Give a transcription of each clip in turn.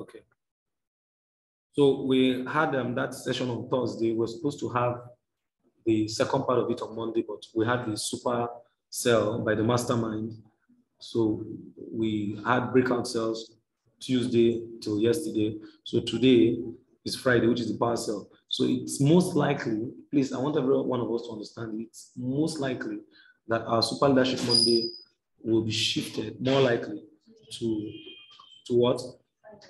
Okay. So we had that session on Thursday. We're supposed to have the second part of it on Monday, but we had the super cell by the mastermind. So we had breakout cells Tuesday till yesterday. So today is Friday, which is the power cell. So it's most likely, please, I want every one of us to understand, it's most likely that our Super Leadership Monday will be shifted, more likely to what?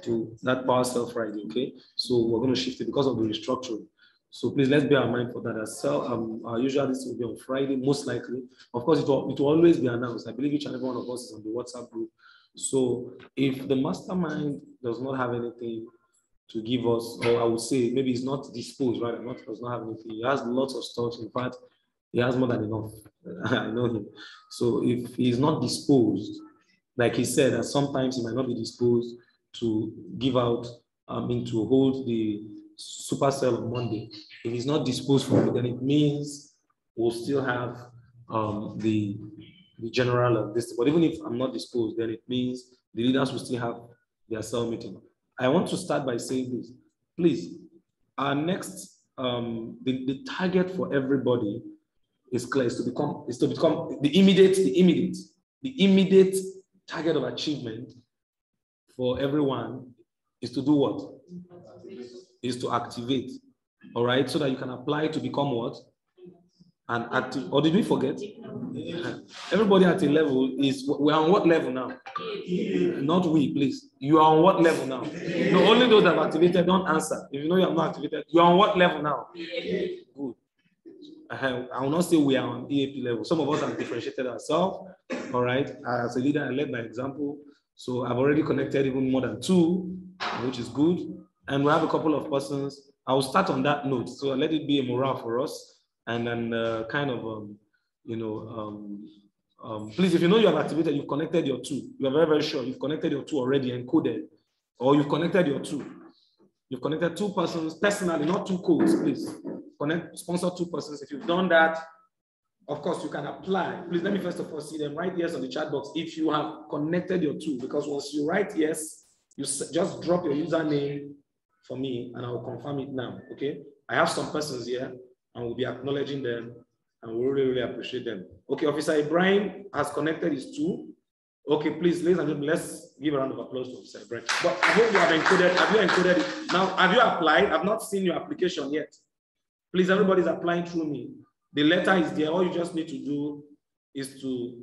To that power cell Friday, okay? So we're going to shift it because of the restructuring. So please, let's bear in mind for that. As usually this will be on Friday, most likely. Of course, it will always be announced. I believe each and every one of us is on the WhatsApp group. So if the mastermind does not have anything to give us, or I would say maybe he's not disposed, right? Does not have anything. He has lots of stuff. In fact, he has more than enough. I know him. So if he's not disposed, like he said, that sometimes he might not be disposed to give out, to hold the supercell on Monday. If he's not disposed for it, then it means we'll still have the general of this. But even if I'm not disposed, then it means the leaders will still have their cell meeting. I want to start by saying this. Please, our next, the target for everybody is clear, is to become the immediate target of achievement for everyone is to do what? Is to activate, all right? So that you can apply to become what? An active, or did we forget? Everybody at a level we're on what level now? Not we, please. You are on what level now? No, only those that have activated, don't answer. If you know you have not activated, you're on what level now? Good. I will not say we are on EAP level. Some of us have differentiated ourselves, all right? As a leader, I led by example. So I've already connected even more than 2, which is good. And we have a couple of persons. I will start on that note. So let it be a morale for us. And then please, if you know you have activated, you've connected your 2. You are very, very sure you've connected your 2 already encoded. Or you've connected your 2. You've connected 2 persons personally, not 2 codes, please. Sponsor 2 persons. If you've done that, of course, you can apply. Please let me first of all see them. Write yes on the chat box if you have connected your 2, because once you write yes, you just drop your username for me and I will confirm it now, okay? I have some persons here and we'll be acknowledging them and we really, really appreciate them. Okay, Officer Ibrahim has connected his 2. Okay, please, ladies and gentlemen, let's give a round of applause to Officer Ibrahim. But I hope you have encoded. Have you encoded it? Now, have you applied? I've not seen your application yet. Please, everybody's applying through me. The letter is there. All you just need to do is to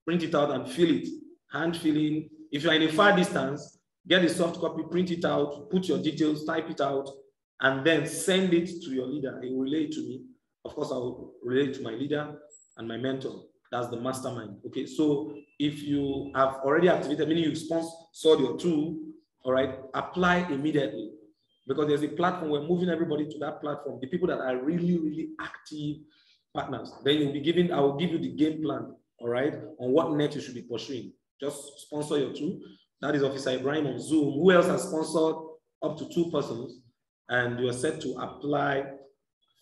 print it out and fill it. Hand filling. If you're in a far distance, get a soft copy, print it out, put your details, type it out, and then send it to your leader. He will relay it to me. Of course, I will relay it to my leader and my mentor. That's the mastermind. Okay, so if you have already activated, meaning you've sponsored your 2, all right, apply immediately. Because there's a platform, we're moving everybody to that platform. The people that are really, really active partners. Then you'll be given, I will give you the game plan, all right, on what net you should be pursuing. Just sponsor your 2. That is Officer Ibrahim on Zoom. Who else has sponsored up to 2 persons? And you are set to apply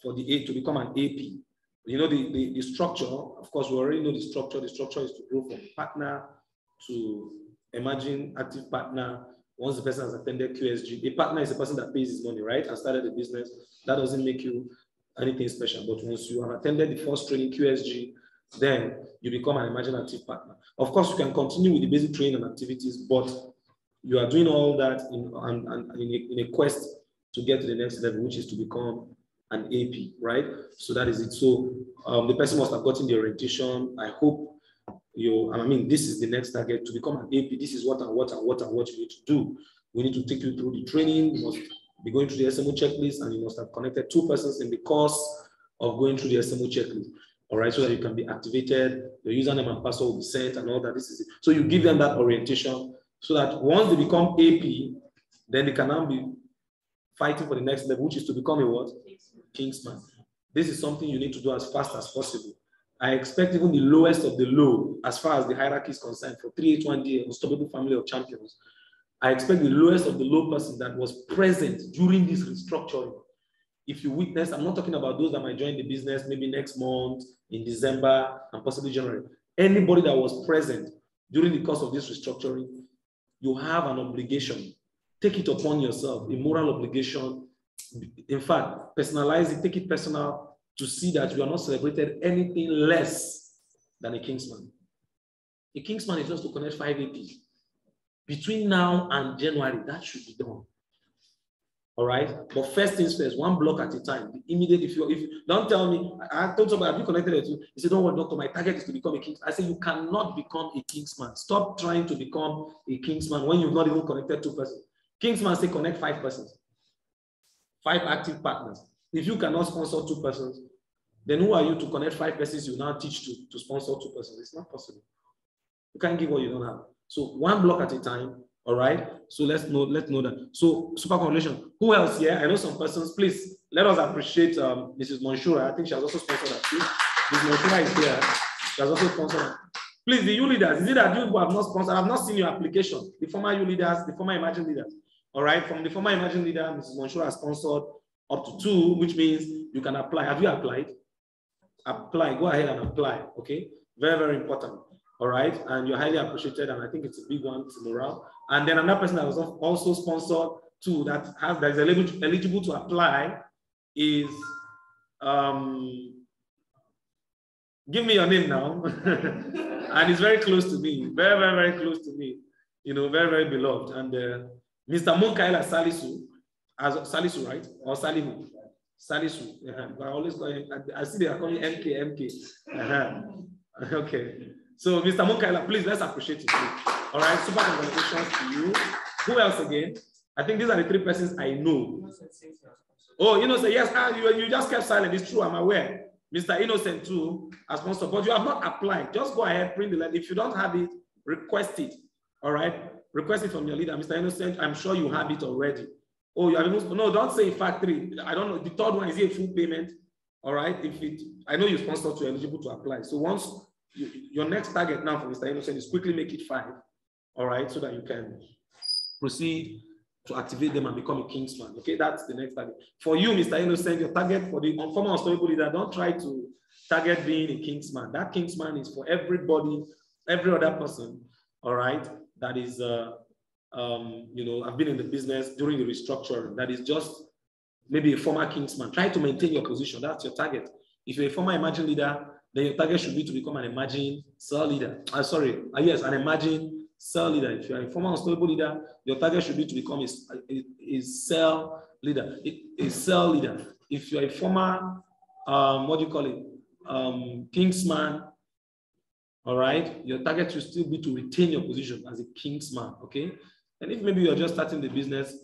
for the A to become an AP. You know the structure, of course, we already know the structure. The structure is to grow from partner to emerging active partner. Once the person has attended QSG, a partner is a person that pays his money, right? And started a business. That doesn't make you anything special. But once you have attended the first training QSG, then you become an emerging active partner. Of course, you can continue with the basic training and activities, but you are doing all that in a quest to get to the next level, which is to become an AP, right? So that is it. So the person must have gotten the orientation. I hope this is the next target to become an AP. This is what you need to do. We need to take you through the training. You must be going through the SMO checklist, and you must have connected 2 persons in the course of going through the SMO checklist. All right, so that you can be activated, your username and password will be sent and all that. This is it. So you give them that orientation so that once they become AP, then they can now be fighting for the next level, which is to become a what? Kingsman. This is something you need to do as fast as possible. I expect even the lowest of the low, as far as the hierarchy is concerned, for 381D, Unstoppable Family of Champions, I expect the lowest of the low person that was present during this restructuring. If you witness, I'm not talking about those that might join the business maybe next month, in December, and possibly January. Anybody that was present during the course of this restructuring, you have an obligation take it upon yourself, a moral obligation. In fact, personalize it, take it personal to see that you are not celebrated anything less than a Kingsman. A Kingsman is just to connect 580. Between now and January, that should be done. All right, but first things first, one block at a time. Immediate, if you don't tell me, I told somebody, have you connected it to? He said, don't worry, doctor, my target is to become a Kingsman. I said, you cannot become a Kingsman. Stop trying to become a Kingsman when you've not even connected 2 persons. Kingsman say connect 5 persons, 5 active partners. If you cannot sponsor 2 persons, then who are you to connect 5 persons you now teach to sponsor 2 persons? It's not possible. You can't give what you don't have. So one block at a time. All right. So let's know that. So super congratulations. Who else here? I know some persons. Please let us appreciate Mrs. Monshura. I think she has also sponsored that. Mrs. Monshura is here. She has also sponsored that. Please, the U leaders. Is it that you who have not sponsored? I have not seen your application. The former U leaders, the former Imagine leaders. All right. From the former Imagine leader, Mrs. Monshura has sponsored up to 2, which means you can apply. Have you applied? Apply. Go ahead and apply. Okay. Very, very important. All right, and you're highly appreciated, and I think it's a big one, it's morale. And then another person that was also sponsored too, that is eligible to apply is, give me your name now, and it's very close to me, very, very, very close to me, you know, very, very beloved. And Mr. Munkaila Salisu, right? Or Salihu? Salisu. I always call him, I see they are calling MK. Okay. So, Mr. Munkaila, please, let's appreciate it. All right, super congratulations to you. Who else again? I think these are the 3 persons I know. Oh, Innocent, yes, you just kept silent. It's true, I'm aware. Mr. Innocent too, as sponsor, but you have not applied. Just go ahead, print the letter. If you don't have it, request it. All right, request it from your leader. Mr. Innocent, I'm sure you have it already. Oh, you have it? No, don't say factory. I don't know. The 3rd one, is it a full payment? All right, I know you sponsor to eligible to apply. So once your next target now for Mr. Innocent is quickly make it 5, all right, so that you can proceed to activate them and become a Kingsman. Okay, that's the next target. For you, Mr. Innocent, your target for the former unstoppable leader, don't try to target being a Kingsman. That Kingsman is for everybody, every other person, all right, that is, you know, I've been in the business during the restructuring, that is just maybe a former Kingsman. Try to maintain your position. That's your target. If you're a former Imagine leader, then your target should be to become an Imagine cell leader. Yes, an Imagine cell leader. If you're a former unstoppable leader, your target should be to become a cell leader. A cell leader. If you're a former, what do you call it, Kingsman, all right, your target should still be to retain your position as a Kingsman, okay? And if maybe you're just starting the business,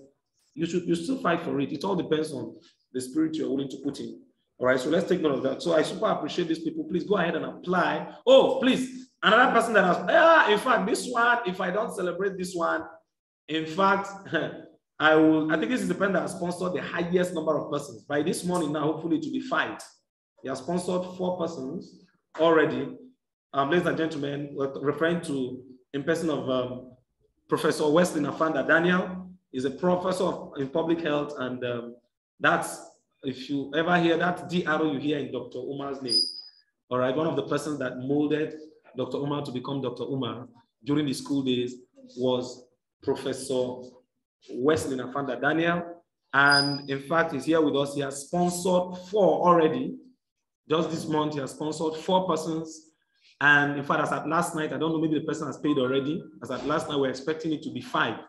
you still fight for it. It all depends on the spirit you're willing to put in. All right, so let's take note of that. So I super appreciate these people. Please go ahead and apply. Oh, please, another person that has, in fact, this one, if I don't celebrate this one, in fact, I think this is the person that has sponsored the highest number of persons. By this morning now, hopefully it will be 5. He has sponsored 4 persons already. Ladies and gentlemen, we're referring to, in person of Professor Wesley Nafanda Daniel, is a professor in public health, and that's, if you ever hear that DRO, you hear in Dr. Umar's name. All right, one of the persons that molded Dr. Umar to become Dr. Umar during the school days was Professor Wesley Nafanda Daniel. And in fact, he's here with us. He has sponsored 4 already. Just this month, he has sponsored 4 persons. And in fact, as at last night, I don't know, maybe the person has paid already. As at last night, we're expecting it to be 5.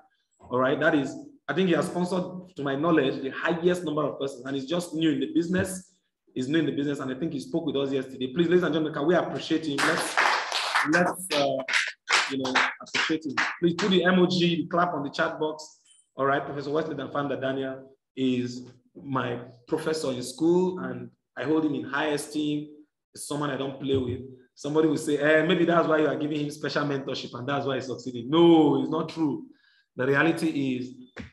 All right, that is, I think he has sponsored, to my knowledge, the highest number of persons, and he's just new in the business. He's new in the business, and I think he spoke with us yesterday. Please, ladies and gentlemen, can we appreciate him? Let's you know, appreciate him. Please put the emoji, the clap on the chat box. All right, Professor Wesley Nafanda Daniel is my professor in school, and I hold him in high esteem. It's someone I don't play with. Somebody will say, maybe that's why you are giving him special mentorship, and that's why he's succeeding. No, it's not true. The reality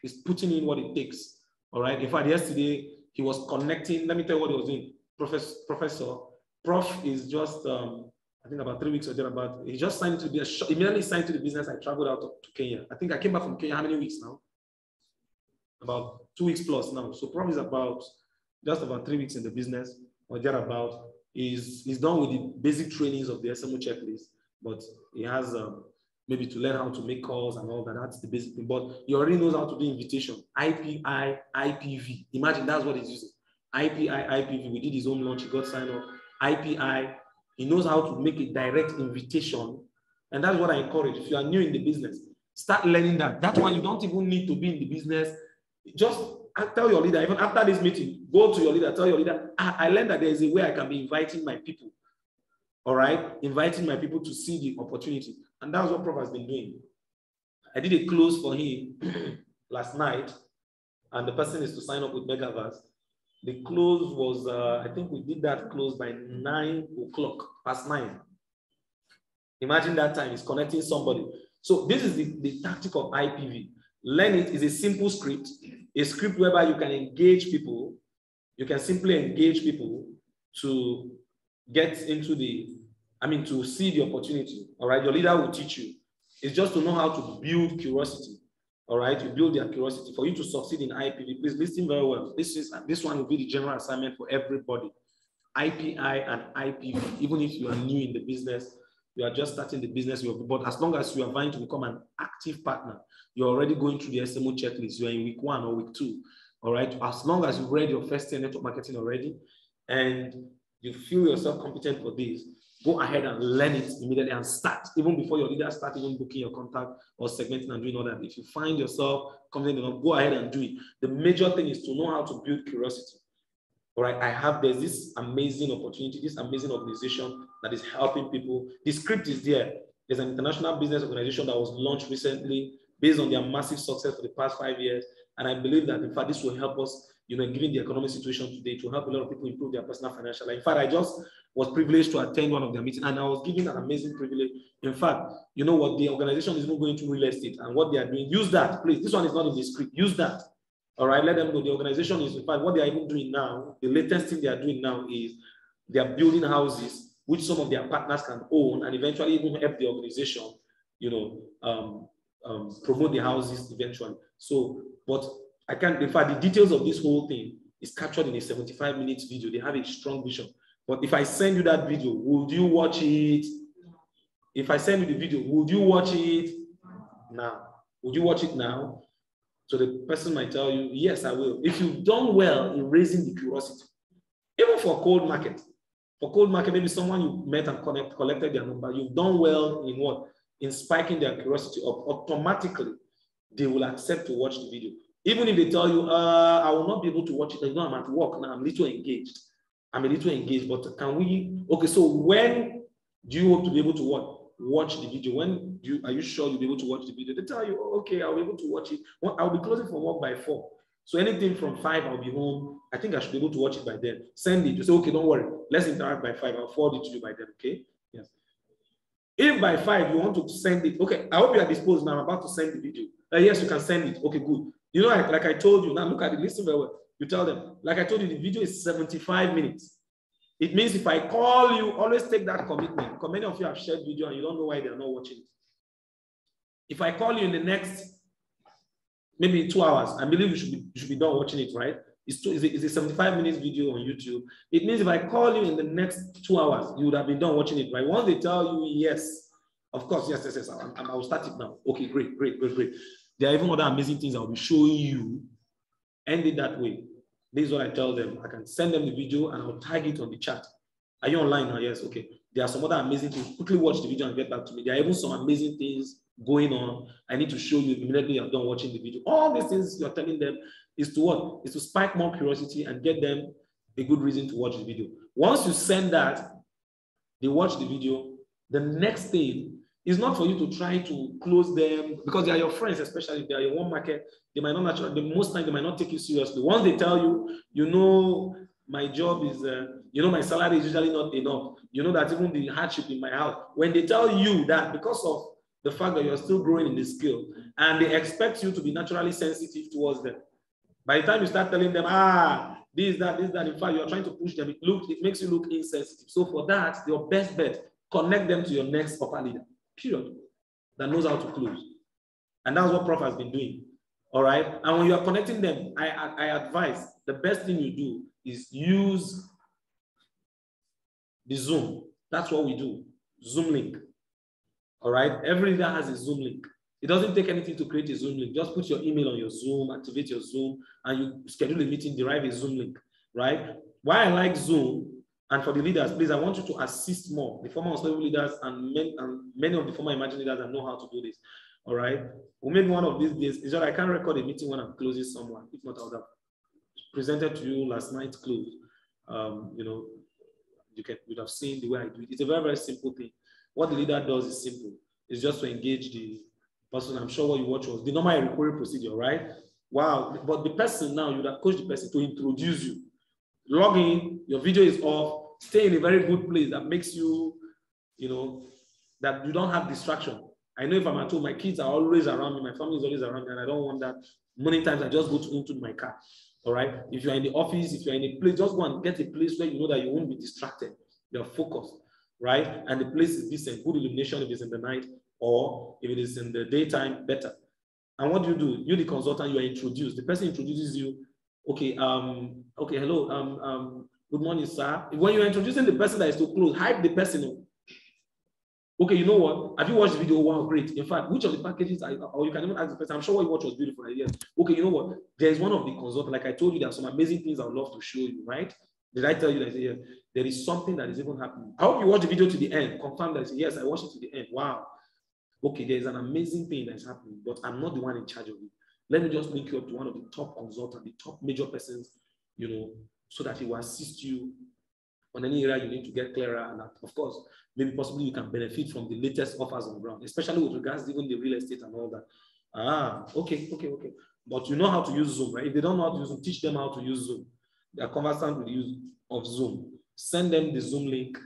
is putting in what it takes. All right. In fact, yesterday he was connecting. Let me tell you what he was doing. Prof is just, I think about 3 weeks or thereabout. He just signed to be immediately signed to the business. I traveled out to Kenya. I think I came back from Kenya. How many weeks now? About 2 weeks plus now. So Prof is just about 3 weeks in the business or thereabout. He's done with the basic trainings of the SMO checklist, but he has maybe to learn how to make calls and all that. That's the basic thing. But he already knows how to do invitation. IPI, IPV. Imagine that's what he's using. IPI, IPV. We did his own launch. He got signed up. IPI. He knows how to make a direct invitation. And that's what I encourage. If you are new in the business, start learning that. That's why you don't even need to be in the business. Just tell your leader, even after this meeting, go to your leader, tell your leader, I learned that there is a way I can be inviting my people. All right? Inviting my people to see the opportunity. And that's what Prof has been doing. I did a close for him last night, and the person is to sign up with Megaverse. The close was, I think we did that close by 9 o'clock, past 9. Imagine that time, it's connecting somebody. So this is the tactic of IPV. Learn it is a simple script, a script whereby you can engage people. You can simply engage people to get into to see the opportunity. All right, your leader will teach you. It's just to know how to build curiosity. All right, you build their curiosity. For you to succeed in IPV, please listen very well. This one will be the general assignment for everybody. IPI and IPV, even if you are new in the business, you are just starting the business, but as long as you are vying to become an active partner, you're already going through the SMO checklist. You're in week 1 or week 2. All right, as long as you've read your first year network marketing already and you feel yourself competent for this, go ahead and learn it immediately and start, even before your leader starts even booking your contact or segmenting and doing all that. If you find yourself confident enough, go ahead and do it. The major thing is to know how to build curiosity. All right, there's this amazing opportunity, this amazing organization that is helping people. The script is there. There's an international business organization that was launched recently based on their massive success for the past 5 years. And I believe that, in fact, this will help us, given the economic situation today, to help a lot of people improve their personal financial life. In fact, I just was privileged to attend one of their meetings, and I was given an amazing privilege. In fact, you know what? The organization is not going to real estate, and what they are doing, use that, please. This one is not in the script. Use that. All right, let them know the organization is, in fact, what they are even doing now, the latest thing they are doing now is they are building houses which some of their partners can own and eventually even help the organization, promote the houses eventually. So, but I can't, in fact, the details of this whole thing is captured in a 75-minute video. They have a strong vision. But if I send you that video, would you watch it? If I send you the video, would you watch it now? Would you watch it now? So the person might tell you, yes, I will. If you've done well in raising the curiosity, even for cold market, maybe someone you met and collected their number, you've done well in what? In spiking their curiosity up. Automatically, they will accept to watch the video. Even if they tell you, I will not be able to watch it. You know, I'm at work now, I'm a little engaged. But can we, okay, so when do you hope to be able to watch the video? Are you sure you'll be able to watch the video? They tell you, oh, okay, I'll be able to watch it. Well, I'll be closing for work by 4. So anything from 5, I'll be home. I think I should be able to watch it by then. Send it. You say, okay, don't worry. Let's interact by 5. I'll forward it to you by then, okay? Yes. If by 5 you want to send it, okay, I hope you are disposed now. I'm about to send the video. Yes, you can send it. Okay, good. You know, like I told you, now look at it, listen very well. You tell them, like I told you, the video is 75 minutes. It means if I call you, always take that commitment. Because many of you have shared video and you don't know why they're not watching it. If I call you in the next, maybe 2 hours, I believe you should be done watching it, right? It's a 75 minutes video on YouTube. It means if I call you in the next 2 hours, you would have been done watching it, right? Once they tell you yes, of course, yes, I will start it now. Okay, great. There are even other amazing things I'll be showing you. End it that way. This is what I tell them. I can send them the video and I'll tag it on the chat. Are you online now? Yes, okay. There are some other amazing things. Quickly watch the video and get back to me. There are even some amazing things going on. I need to show you immediately you're done watching the video. All these things you're telling them is to what? Is to spike more curiosity and get them a good reason to watch the video. Once you send that, they watch the video. The next thing is not for you to try to close them because they are your friends, especially if they are your one market. They might not naturally, most times they might not take you seriously. Once they tell you, my job is, my salary is usually not enough. You know that even the hardship in my house. When they tell you that because of the fact that you're still growing in the skill and they expect you to be naturally sensitive towards them. By the time you start telling them, this, that, in fact, you're trying to push them, it makes you look insensitive. So for that, your best bet, connect them to your next upper leader, period, that knows how to close. And that's what Prof has been doing. All right. And when you are connecting them, I advise the best thing you do is use the Zoom. That's what we do. Zoom link. All right, every leader has a Zoom link. It doesn't take anything to create a Zoom link. Just put your email on your Zoom, activate your Zoom, and you schedule a meeting, derive a Zoom link, right? Why I like Zoom, and for the leaders, please, I want you to assist more. The former unstable leaders and many of the former emerging leaders that know how to do this, all right? Well, maybe one of these days, is that I can't record a meeting when I'm closing someone. If not, I would have presented to you last night's close. You know, you'd have seen the way I do it. It's a very, very simple thing. What the leader does is simple. It's just to engage the person. I'm sure what you watch was the normal recurring procedure, right? Wow. But the person now, you'd have coached the person to introduce you. Log in, your video is off, stay in a very good place that makes you, you know, that you don't have distraction. I know if I'm at home, my kids are always around me, my family is always around me, and I don't want that. Many times I just go into my car. All right. If you're in the office, if you're in a place, just go and get a place where you know that you won't be distracted. You're focused, right? And the place is decent, good illumination if it's in the night, or if it is in the daytime, better. And what do? You, the consultant, you are introduced. The person introduces you. Okay, okay, hello, good morning, sir. When you're introducing the person that is to close, hype the person up. Okay, you know what? Have you watched the video? Wow, great. In fact, which of the packages are, or you can even ask the person, I'm sure what you watched was beautiful. Yes. Okay, you know what? There's one of the consultants, like I told you, there are some amazing things I would love to show you, right? Did I tell you that? Yeah, there is something that is even happening. I hope you watch the video to the end. Confirm that. Yes, I watched it to the end. Wow. Okay, there's an amazing thing that's happening, but I'm not the one in charge of it. Let me just link you up to one of the top consultants, the top major persons, you know, so that he will assist you on any area you need to get clearer. And that, of course, maybe possibly you can benefit from the latest offers on ground, especially with regards to even the real estate and all that. Ah, okay. But you know how to use Zoom, right? If they don't know how to use Zoom, teach them how to use Zoom. They are conversant with the use of Zoom. Send them the Zoom link.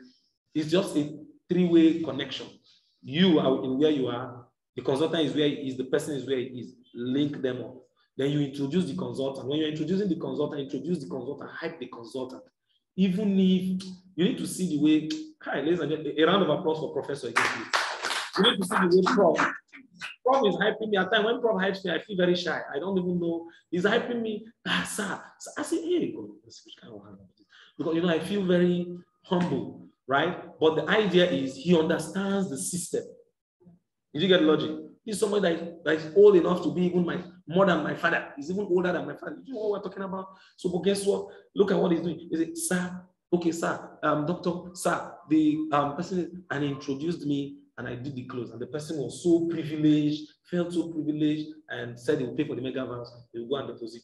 It's just a three-way connection. You are in where you are, the consultant is where he is, the person is where he is. Link them up. Then you introduce the consultant. When you're introducing the consultant, introduce the consultant, hype the consultant. Even if you need to see the way, hi, ladies and gentlemen, a round of applause for Professor again, please. You need to see the way Prof is hyping me. At times when Prof hypes me, I feel very shy. I don't even know. He's hyping me. Sir. So I say, hey, God, because, you know, I feel very humble, right? But the idea is he understands the system. Did you get the logic? He's somebody that is old enough to be even more than my father. He's even older than my father. You know what we're talking about? So, but guess what? Look at what he's doing. He said, sir, okay, sir, doctor, sir, the person, and he introduced me and I did the close. And the person was so privileged, felt so privileged, and said he will pay for the mega vows. He will go and deposit.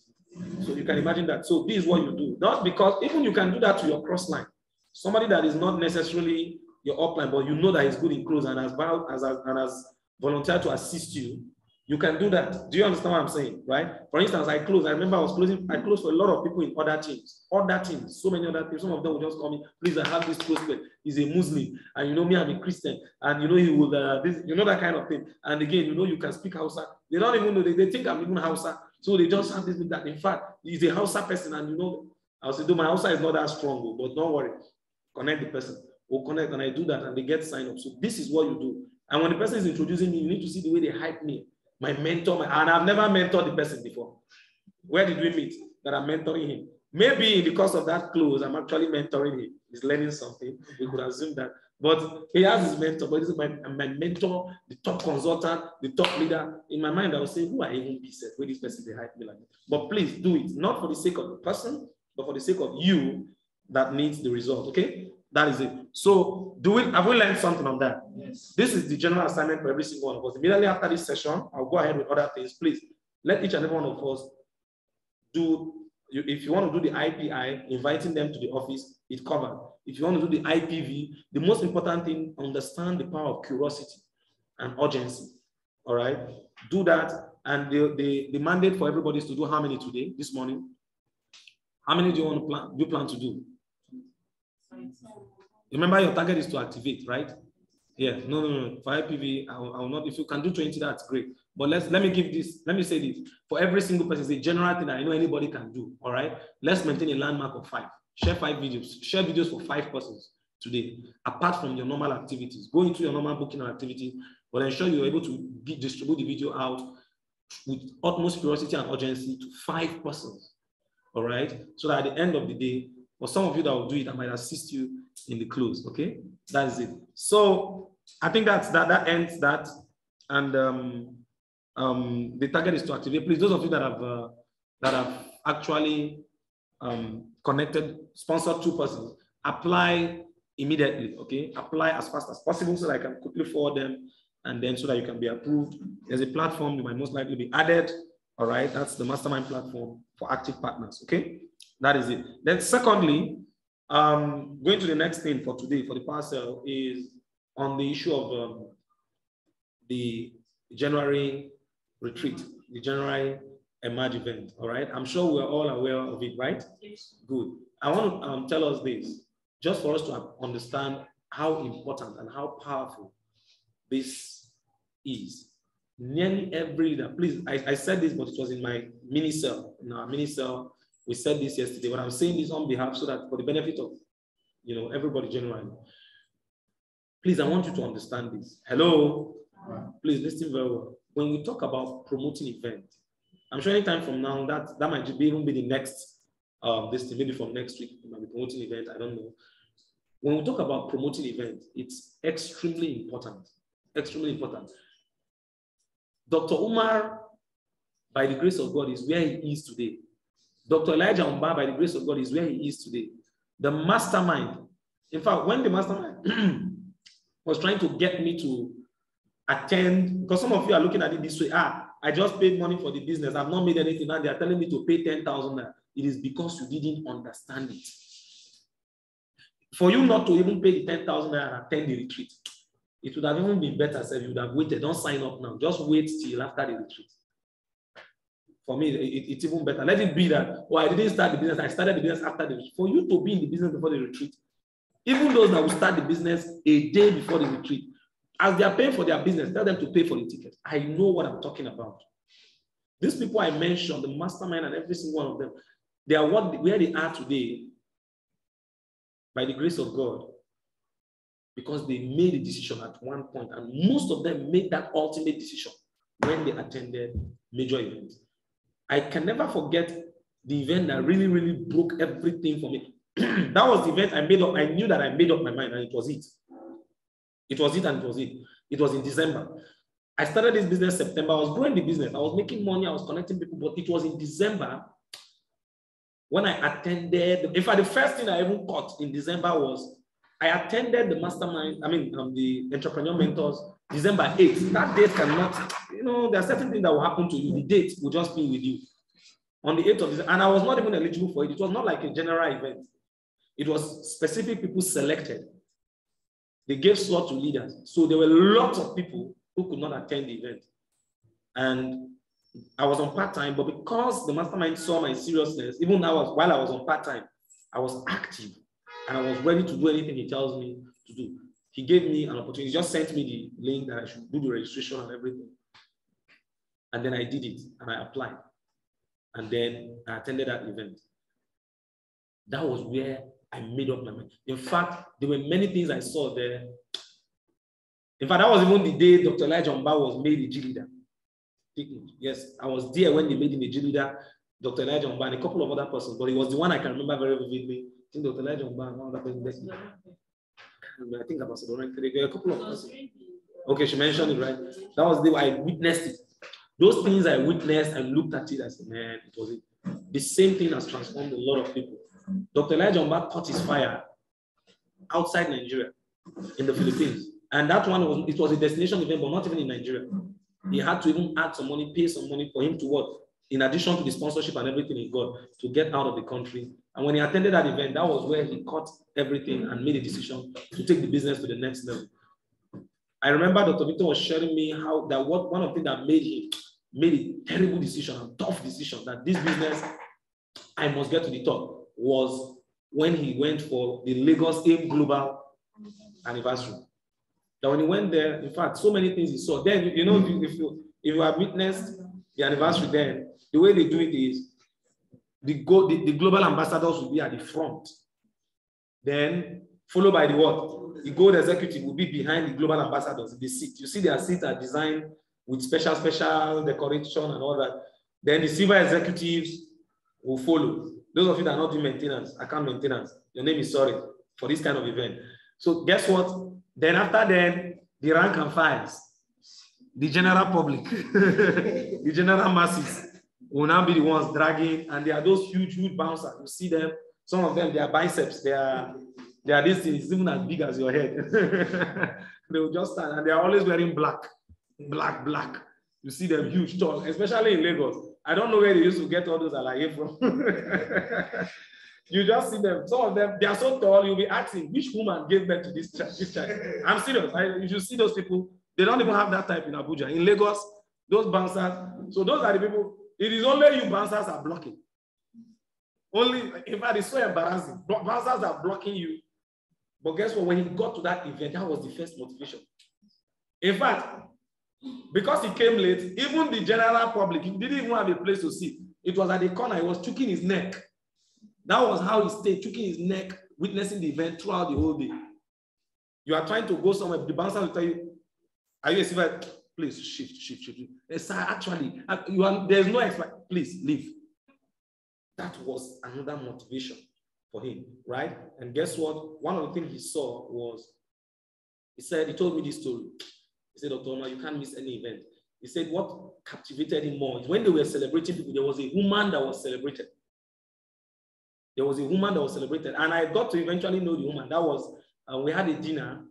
So you can imagine that. So this is what you do. Not because even you can do that to your cross line. Somebody that is not necessarily your upline, but you know that he's good in close and has volunteered to assist you, you can do that. Do you understand what I'm saying, right? For instance, I remember I closed for a lot of people in other teams, so many other teams. Some of them will just call me, please, I have this prospect. He's a Muslim, and you know me, I'm a Christian, and you know he will, you know that kind of thing. And again, you know, you can speak Hausa. They don't even know, they think I'm even Hausa, so they just have this, that. In fact, he's a Hausa person, and you know, I'll say, though my Hausa is not that strong, but don't worry, connect the person. We'll connect, and I do that, and they get signed up. So this is what you do. And when the person is introducing me, you need to see the way they hype me. My mentor, and I've never mentored the person before. Where did we meet? That I'm mentoring him. Maybe because of that close, I'm actually mentoring him. He's learning something. We could assume that. But he has his mentor, but this is my mentor, the top consultant, the top leader. In my mind, I was saying, who are even pieces? Where this person, they hype me like that. But please do it, not for the sake of the person, but for the sake of you that needs the result, okay? That is it. So have we learned something on that? Yes. This is the general assignment for every single one of us. Immediately after this session, I'll go ahead with other things. Please let each and every one of us do, if you want to do the IPI, inviting them to the office, it's covered. If you want to do the IPV, the most important thing, understand the power of curiosity and urgency. All right? Do that. And the mandate for everybody is to do how many today, this morning? How many do you plan to do? Remember, your target is to activate, right? Yeah, no. For IPV, I will not. If you can do 20, that's great. But let me say this. For every single person, it's a general thing that I know anybody can do. All right. Let's maintain a landmark of 5. Share 5 videos. Share videos for 5 persons today, apart from your normal activities. Go into your normal booking activities, but ensure you're able to distribute the video out with utmost curiosity and urgency to 5 persons. All right. So that at the end of the day, for some of you that will do it, I might assist you in the close. Okay. That is it. So I think that ends that. And the target is to activate. Please, those of you that have actually connected, sponsored 2 persons, apply immediately. Okay, apply as fast as possible so that I can quickly forward them, and then so that you can be approved. There's a platform you might most likely be added. All right, that's the mastermind platform for active partners. Okay, that is it. Then secondly, going to the next thing for today for the parcel is on the issue of the January retreat, the January Emerge event. All right, I'm sure we're all aware of it, right? Yes. Good. I want to tell us this, just for us to understand how important and how powerful this is. Nearly every leader, please, I said this, but it was in my mini cell. In our mini cell, we said this yesterday, but I'm saying this on behalf so that for the benefit of everybody generally. Please, I want you to understand this. Hello? Please listen very well. When we talk about promoting event, I'm sure anytime from now, that might even be the next, maybe from next week, we might be promoting event, I don't know. When we talk about promoting event, it's extremely important, extremely important. Dr. Umar, by the grace of God, is where he is today. Dr. Elijah Umba, by the grace of God, is where he is today. The mastermind, in fact, when the mastermind was trying to get me to attend, because some of you are looking at it this way, I just paid money for the business, I've not made anything, now they are telling me to pay 10,000. It is because you didn't understand it. For you not to even pay the 10,000 and attend the retreat, it would have even been better if you would have waited. Don't sign up now, just wait till after the retreat. For me, it's even better. Let it be that, I didn't start the business, I started the business after the retreat. For you to be in the business before the retreat, even those that will start the business a day before the retreat, as they are paying for their business, tell them to pay for the ticket. I know what I'm talking about. These people I mentioned, the mastermind and every single one of them, they are where they are today by the grace of God, because they made a decision at one point, and most of them made that ultimate decision when they attended major events. I can never forget the event that really, really broke everything for me. That was the event I made up. I knew that I made up my mind, and it was it. It was it, and it was it. It was in December. I started this business in September. I was growing the business. I was making money. I was connecting people, but it was in December when I attended. In fact, the first thing I even caught in December was I attended the mastermind, the entrepreneur mentors, December 8th. That date cannot, there are certain things that will happen to you. The date will just be with you. On the 8th of December, and I was not even eligible for it. It was not like a general event. It was specific people selected. They gave slot to leaders. So there were lots of people who could not attend the event. And I was on part-time, but because the mastermind saw my seriousness, even while I was on part-time, I was active and I was ready to do anything he tells me to do. He gave me an opportunity. He just sent me the link that I should do the registration and everything. And then I did it and I applied. And then I attended that event. That was where I made up my mind. In fact, there were many things I saw there. In fact, that was even the day Dr. Elijah Umba was made a G leader. Yes, I was there when they made him a G leader, Dr. Elijah Umba and a couple of other persons, but it was the one I can remember very vividly. I think Dr. Elijah Umba and one other person. I think Ambassador Rank, a couple of persons. Okay, she mentioned it, right? That was the day I witnessed it. Those things I witnessed, I looked at it, I said, man, it was it. The same thing has transformed a lot of people. Dr. Elijah Umba caught his fire outside Nigeria, in the Philippines. And that one it was a destination event, but not even in Nigeria. He had to even add some money, pay some money for him to what? In addition to the sponsorship and everything he got, to get out of the country. And when he attended that event, that was where he caught everything and made a decision to take the business to the next level. I remember Dr. Victor was sharing me how that one of the things that made a terrible decision, a tough decision, that this business, I must get to the top, was when he went for the Lagos AIM Global anniversary. That when he went there, in fact, so many things he saw. Then, if you have witnessed the anniversary, then the way they do it is the global ambassadors will be at the front. Then, followed by the what? The gold executive will be behind the global ambassadors in the seat. You see their seats are designed with special decoration and all that. Then the silver executives will follow. Those of you that are not doing maintenance, account maintenance, your name is sorry for this kind of event. So guess what? Then after then, the rank and files, the general public, the general masses will now be the ones dragging, and they are those huge, huge bouncers. You see them, some of them, their biceps, they are this thing is even as big as your head. They will just stand, and they are always wearing black. You see them huge, tall, especially in Lagos. I don't know where they used to get all those alaye from. You just see them. Some of them, they are so tall, you'll be asking, which woman gave birth to this child? I'm serious. You should see those people. They don't even have that type in Abuja. In Lagos, those bouncers, so those are the people, it is only you bouncers are blocking. Only, in fact, it's so embarrassing. Bouncers are blocking you. But guess what? When he got to that event, that was the first motivation. In fact, because he came late, even the general public, he didn't even have a place to sit. It was at the corner. He was choking his neck. That was how he stayed, choking his neck, witnessing the event throughout the whole day. You are trying to go somewhere, the bouncer will tell you, are you a civil? Please shift. Sir, actually, there's no expect. Please leave. That was another motivation for him, right? And guess what? One of the things he saw was, he told me this story. He said, Dr. Omar, you can't miss any event. He said, what captivated him more is when they were celebrating people, there was a woman that was celebrated. There was a woman that was celebrated. And I got to eventually know the woman. That was, we had a dinner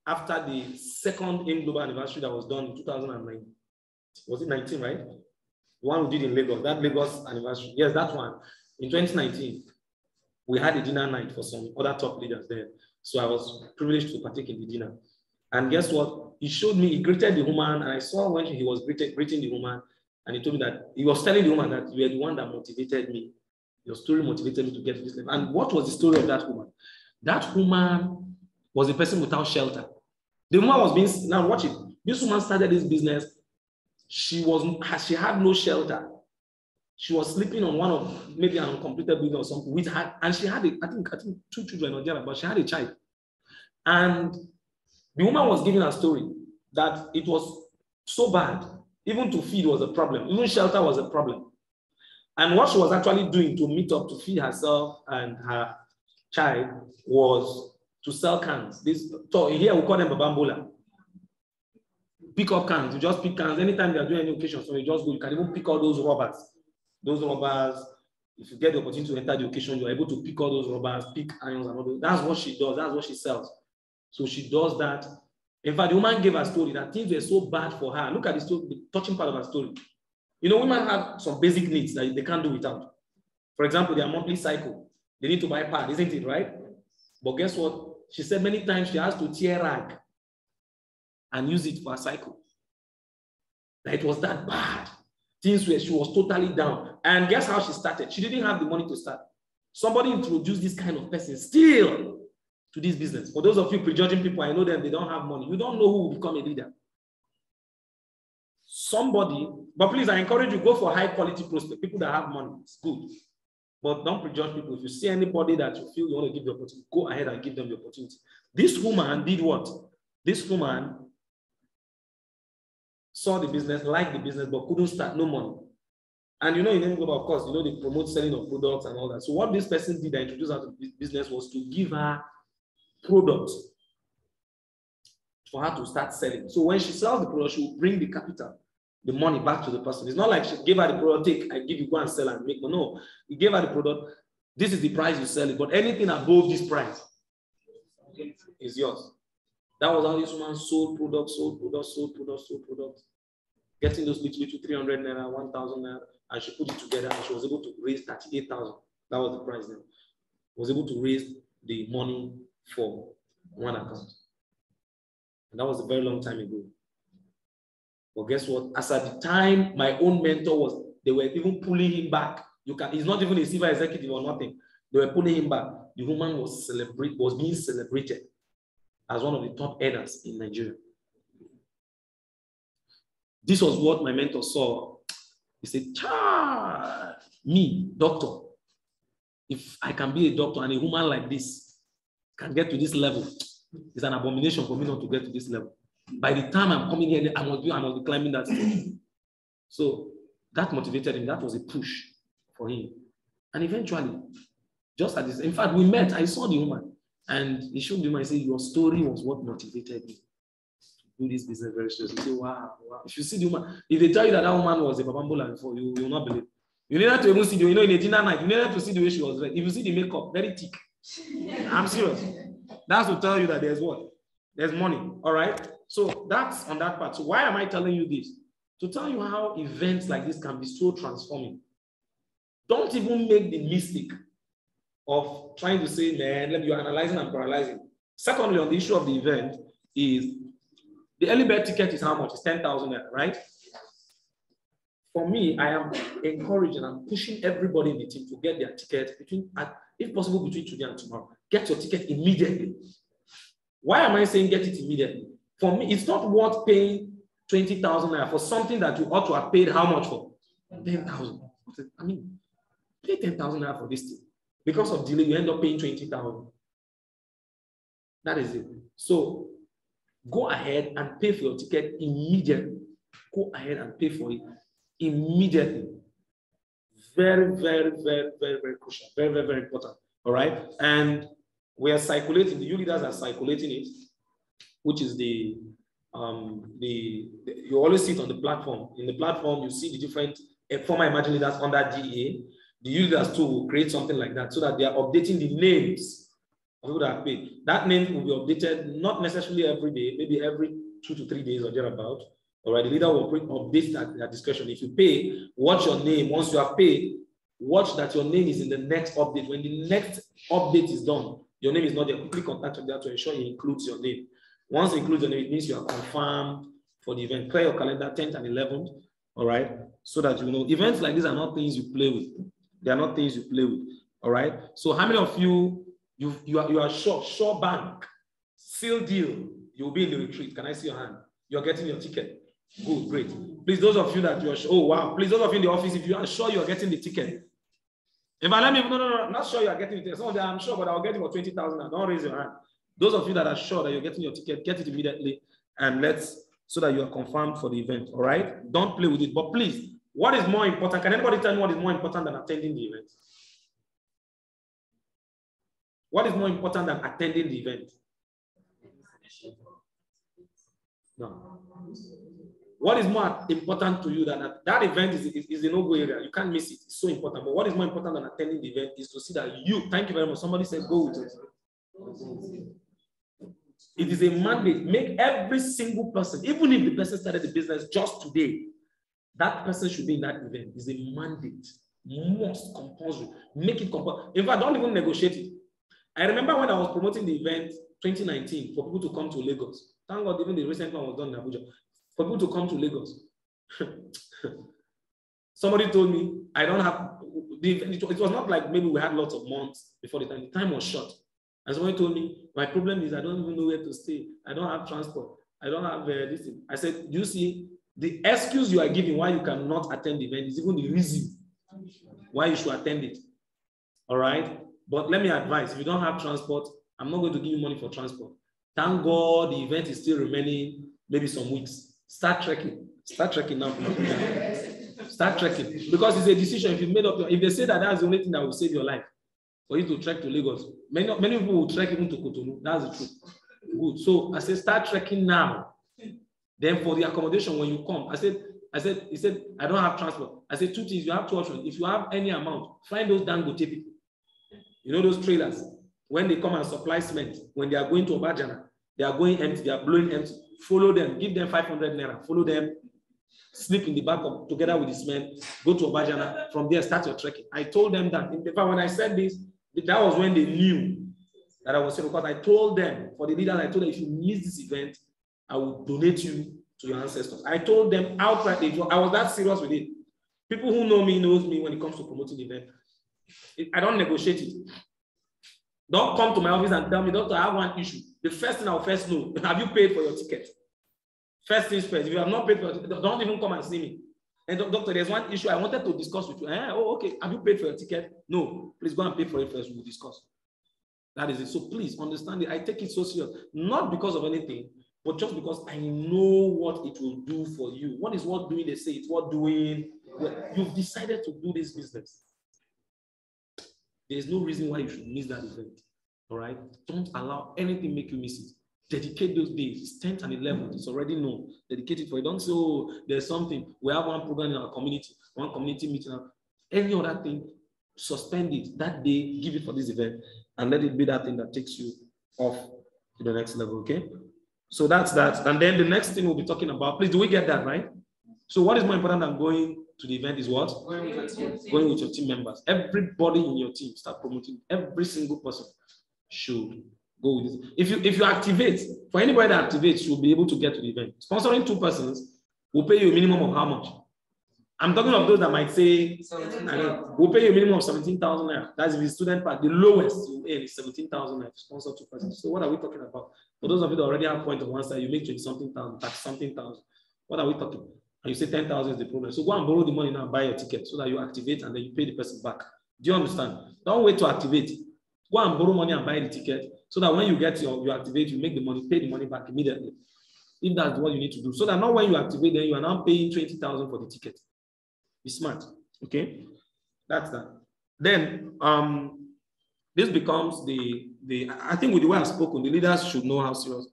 after the second AIM Global anniversary that was done in 2009. Was it 19, right? The one we did in Lagos, that Lagos anniversary. Yes, that one. In 2019, we had a dinner night for some other top leaders there. So I was privileged to partake in the dinner. And guess what? He showed me, he greeted the woman, and I saw when he was greeting the woman, and he told me that, he was telling the woman that you were the one that motivated me. Your story motivated me to get to this level. And what was the story of that woman? That woman was a person without shelter. The woman was being, now watch it. This woman started this business. She had no shelter. She was sleeping on one of maybe an uncompleted building or something with her, and she had I think 2 children or there, but she had a child. And the woman was giving a story that it was so bad, even to feed was a problem, even shelter was a problem. And what she was actually doing to meet up to feed herself and her child was to sell cans. So here we call them babambola. Pick up cans. You just pick cans anytime they are doing any occasion. So you just go. You can even pick all those rubbers. Those rubbers. If you get the opportunity to enter the occasion, you are able to pick all those rubbers, pick irons and all those. That's what she does. That's what she sells. So she does that. In fact, the woman gave a story that things were so bad for her. Look at the story, the touching part of her story. You know, women have some basic needs that they can't do without. For example, their monthly cycle. They need to buy pad, isn't it, right? But guess what? She said many times she has to tear rag and use it for a cycle. That it was that bad. Things where she was totally down. And guess how she started? She didn't have the money to start. Somebody introduced this kind of person still to this business. For those of you prejudging people, I know them, they don't have money. You don't know who will become a leader. Somebody, but please, I encourage you, go for high quality prospect, people that have money. It's good. But don't prejudge people. If you see anybody that you feel you want to give the opportunity, go ahead and give them the opportunity. This woman did what? This woman saw the business, liked the business, but couldn't start, no money. And you know, in AIM Global, of course, you know, they promote selling of products and all that. So what this person did that introduced her to the business was to give her products for her to start selling. So when she sells the product, she will bring the capital, the money back to the person. It's not like she gave her the product, take, I give you, go and sell and make money. No, he gave her the product. This is the price you sell it, but anything above this price is yours. That was how this woman sold products, getting those little 300 naira, 1,000 naira, and she put it together and she was able to raise 38,000. That was the price then. Was able to raise the money for one account. And that was a very long time ago. But guess what? As at the time, my own mentor was, they were even pulling him back. He's not even a civil executive or nothing. They were pulling him back. The woman was being celebrated as one of the top earners in Nigeria. This was what my mentor saw. He said, me, doctor, if I can be a doctor and a woman like this can get to this level, it's an abomination for me not to get to this level. By the time I'm coming here, I must be climbing that stage. So that motivated him. That was a push for him. And eventually, just at this, in fact, we met, I saw the woman, and he showed the woman, I said, your story was what motivated me do this business very seriously. You say, wow. If you see the woman, if they tell you that that woman was a babambola before, you will not believe. You needed to even see the, in a dinner night, you needed to see the way she was dressed. If you see the makeup, very thick. I'm serious. That's to tell you that there's what? There's money. All right. So that's on that part. So why am I telling you this? To tell you how events like this can be so transforming. Don't even make the mistake of trying to say, man, you're analyzing and paralyzing. Secondly, on the issue of the event is the early bird ticket is how much? It's 10,000, right? For me, I am encouraging and pushing everybody in the team to get their ticket between, if possible, between today and tomorrow. Get your ticket immediately. Why am I saying get it immediately? For me, it's not worth paying 20,000 for something that you ought to have paid how much for? 10,000. I mean, pay 10,000 for this thing. Because of delay, you end up paying 20,000. That is it. So go ahead and pay for your ticket immediately. Go ahead and pay for it immediately. Very, very, very, very, very crucial. Very, very, very important. All right. And we are circulating, the U leaders are circulating it, which is you always see it on the platform. In the platform, you see the different former emerging leaders under DEA. The U leaders too will create something like that so that they are updating the names of people that are paid. That name will be updated not necessarily every day, maybe every 2 to 3 days or thereabout. All right, the leader will update at discretion. If you pay, watch your name. Once you have paid, watch that your name is in the next update. When the next update is done, your name is not there. Quickly contact them there to ensure it includes your name. Once it includes your name, it means you are confirmed for the event. Clear your calendar 10th and 11th, all right? So that you know, events like these are not things you play with. They are not things you play with, all right? So how many of you are sure bank, seal deal, you'll be in the retreat. Can I see your hand? You're getting your ticket. Good, great. Please, those of you that you are sure, oh wow, please, those of you in the office, if you are sure you are getting the ticket. If I let me, no, I'm not sure you are getting the ticket. Some of them I'm sure, but I'll get it for 20,000. Don't raise your hand. Those of you that are sure that you're getting your ticket, get it immediately, and so that you are confirmed for the event. All right? Don't play with it. But please, what is more important? Can anybody tell me what is more important than attending the event? What is more important than attending the event? No. What is more important to you than that event is a no-go area. You can't miss it. It's so important. But what is more important than attending the event is to see that thank you very much. Somebody said go with it. It is a mandate. Make every single person, even if the person started the business just today, that person should be in that event. It's a mandate. Must compulsory. Make it compulsory. In fact, don't even negotiate it. I remember when I was promoting the event 2019 for people to come to Lagos. Thank God, even the recent one was done in Abuja. For people to come to Lagos. Somebody told me, I don't have, it was not like maybe we had lots of months before the time. The time was short. And somebody told me, my problem is I don't even know where to stay. I don't have transport. I don't have this thing. I said, you see, the excuse you are giving why you cannot attend the event is even the reason why you should attend it. All right? But let me advise, if you don't have transport, I'm not going to give you money for transport. Thank God the event is still remaining maybe some weeks. Start trekking. Start trekking now. Start trekking. Because it's a decision. If you made up if they say that that's the only thing that will save your life, for you to trek to Lagos, many people will trek even to Cotonou. That's the truth. Good. So I said, start trekking now. Then for the accommodation, when you come, he said, I don't have transport. I said, 2 things, you have 2 options. If you have any amount, find those Dangote people. You know those trailers, when they come and supply cement, when they are going to Obajana, they are going empty, they are blowing empty. Follow them, give them 500 naira, follow them, sleep in the back of together with the cement, go to Obajana, from there start your trekking. I told them that. In fact, when I said this, that was when they knew that I was saying, because I told them, for the leaders, I told them, if you miss this event, I will donate you to your ancestors. I told them outright, I was that serious with it. People who know me knows me when it comes to promoting the event. I don't negotiate it. Don't come to my office and tell me, doctor, I have one issue. The first thing I'll first know, have you paid for your ticket? First things first. If you have not paid for your ticket, don't even come and see me. And doctor, there's one issue I wanted to discuss with you. Oh, okay. Have you paid for your ticket? No. Please go and pay for it first. We'll discuss. That is it. So please understand it. I take it so serious. Not because of anything, but just because I know what it will do for you. What is worth doing? They say it's worth doing. You've decided to do this business. There's no reason why you should miss that event. All right? Don't allow anything make you miss it. dedicate those days. It's 10th and 11th. It's already known. Dedicate it for it. Don't say, oh, there's something. We have one program in our community, one community meeting. Any other thing, suspend it that day, give it for this event, and let it be that thing that takes you off to the next level, okay? So that's that. And then the next thing we'll be talking about, please, do we get that, right? So what is more important than going to the event is what? Going with your team members. Everybody in your team, start promoting. Every single person should go with this. If you activate, for anybody that activates, you'll be able to get to the event. Sponsoring 2 persons will pay you a minimum of how much? I'm talking of those that might say, we'll pay you a minimum of 17,000 naira. That's if it's student part. The lowest you earn is 17,000 naira to sponsor 2 persons. So what are we talking about? For those of you that already have point on one side, you make 20-something thousand, 30-something thousand. What are we talking about? And you say 10,000 is the problem. So go and borrow the money now and buy your ticket so that you activate and then you pay the person back. Do you understand? Don't wait to activate. Go and borrow money and buy the ticket so that when you get you activate, you make the money, pay the money back immediately. If that's what you need to do. So that not when you activate, then you are now paying 20,000 for the ticket. Be smart. Okay? That's that. Then this becomes I think with the way I've spoken, the leaders should know how serious,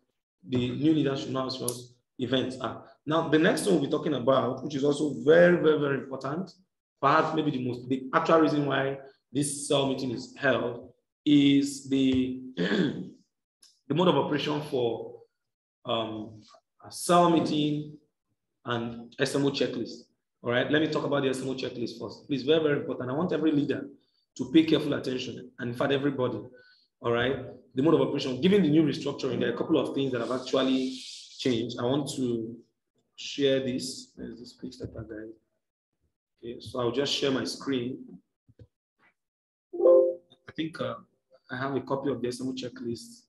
the new leaders should know how serious events are. Now, the next one we'll be talking about, which is also very, very, very important, perhaps maybe the actual reason why this cell meeting is held is the mode of operation for a cell meeting and SMO checklist. All right, let me talk about the SMO checklist first. Please, very, very important. I want every leader to pay careful attention, and in fact, everybody. All right, the mode of operation, given the new restructuring, there are a couple of things that have actually changed. I want to share this. There's this quick step guide. Okay, so I'll just share my screen. I think I have a copy of the SMO checklist.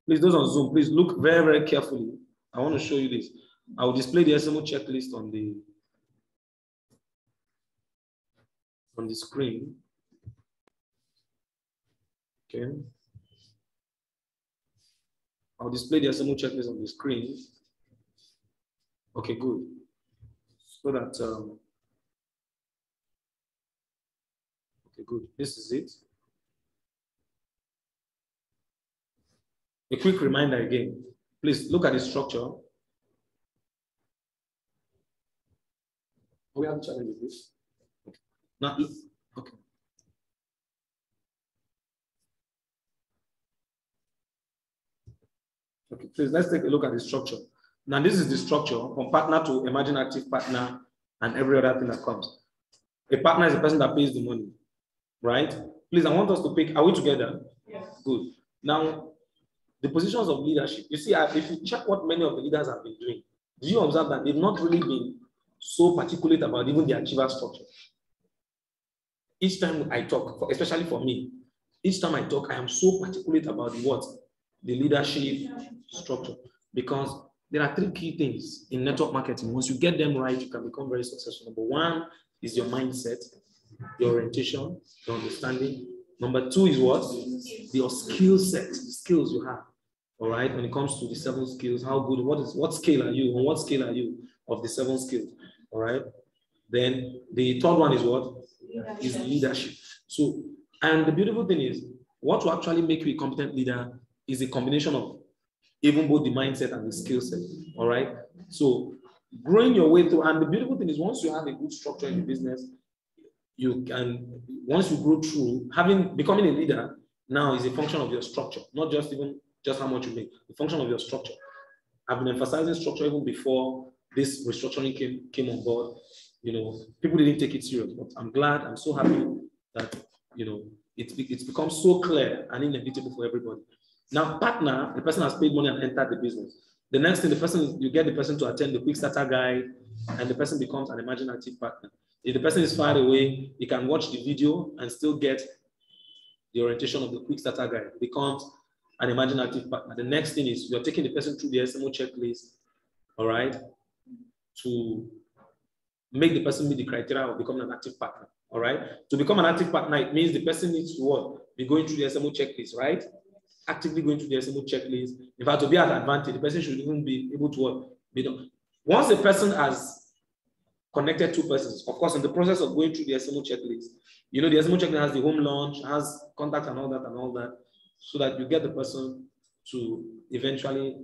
Please, those on Zoom, please look very, very carefully. I want to show you this. I will display the SMO checklist on the screen. Okay. I'll display the SMO checklist on the screen. Okay, good. So that, okay, good. This is it. A quick reminder again. Please look at the structure. We have a challenge with this. Okay. Now, look. Okay. Okay, please let's take a look at the structure. Now, this is the structure from partner to emerging active partner and every other thing that comes. A partner is a person that pays the money, right? Please, I want us to pick. Are we together? Yes. Good. Now, the positions of leadership. You see, if you check what many of the leaders have been doing, do you observe that they've not really been so particulate about even the achiever structure? Each time I talk, especially for me, each time I talk, I am so particulate about the leadership structure, because there are 3 key things in network marketing. Once you get them right, you can become very successful. Number 1 is your mindset, your orientation, your understanding. Number 2 is what? Your skill set, the skills you have. All right, when it comes to the 7 skills, how good, what scale are you? On what scale are you of the 7 skills? All right. Then the 3rd one is what? Is leadership. So, and the beautiful thing is, what will actually make you a competent leader is a combination of even both the mindset and the skill set. All right. So, growing your way through, and the beautiful thing is, once you have a good structure in the business, you can, once you grow through, becoming a leader now is a function of your structure, not just how much you make, the function of your structure. I've been emphasizing structure even before this restructuring came on board. You know, people didn't take it serious, but I'm glad, I'm so happy that, you know, it's become so clear and inevitable for everybody. Now, partner, the person has paid money and entered the business. The next thing, you get the person to attend the quick starter guide, and the person becomes an emerging active partner. If the person is far away, you can watch the video and still get the orientation of the quick starter guide. It becomes an emerging active partner. The next thing is you're taking the person through the SMO checklist, all right, to make the person meet the criteria of becoming an active partner, all right? To become an active partner, it means the person needs to what? Be going through the SMO checklist, right? Actively going through the SMO checklist. In fact, to be at advantage, the person should even be able to what? Once a person has connected 2 persons, of course, in the process of going through the SMO checklist, you know, the SMO checklist has the home launch, has contact and all that, so that you get the person to eventually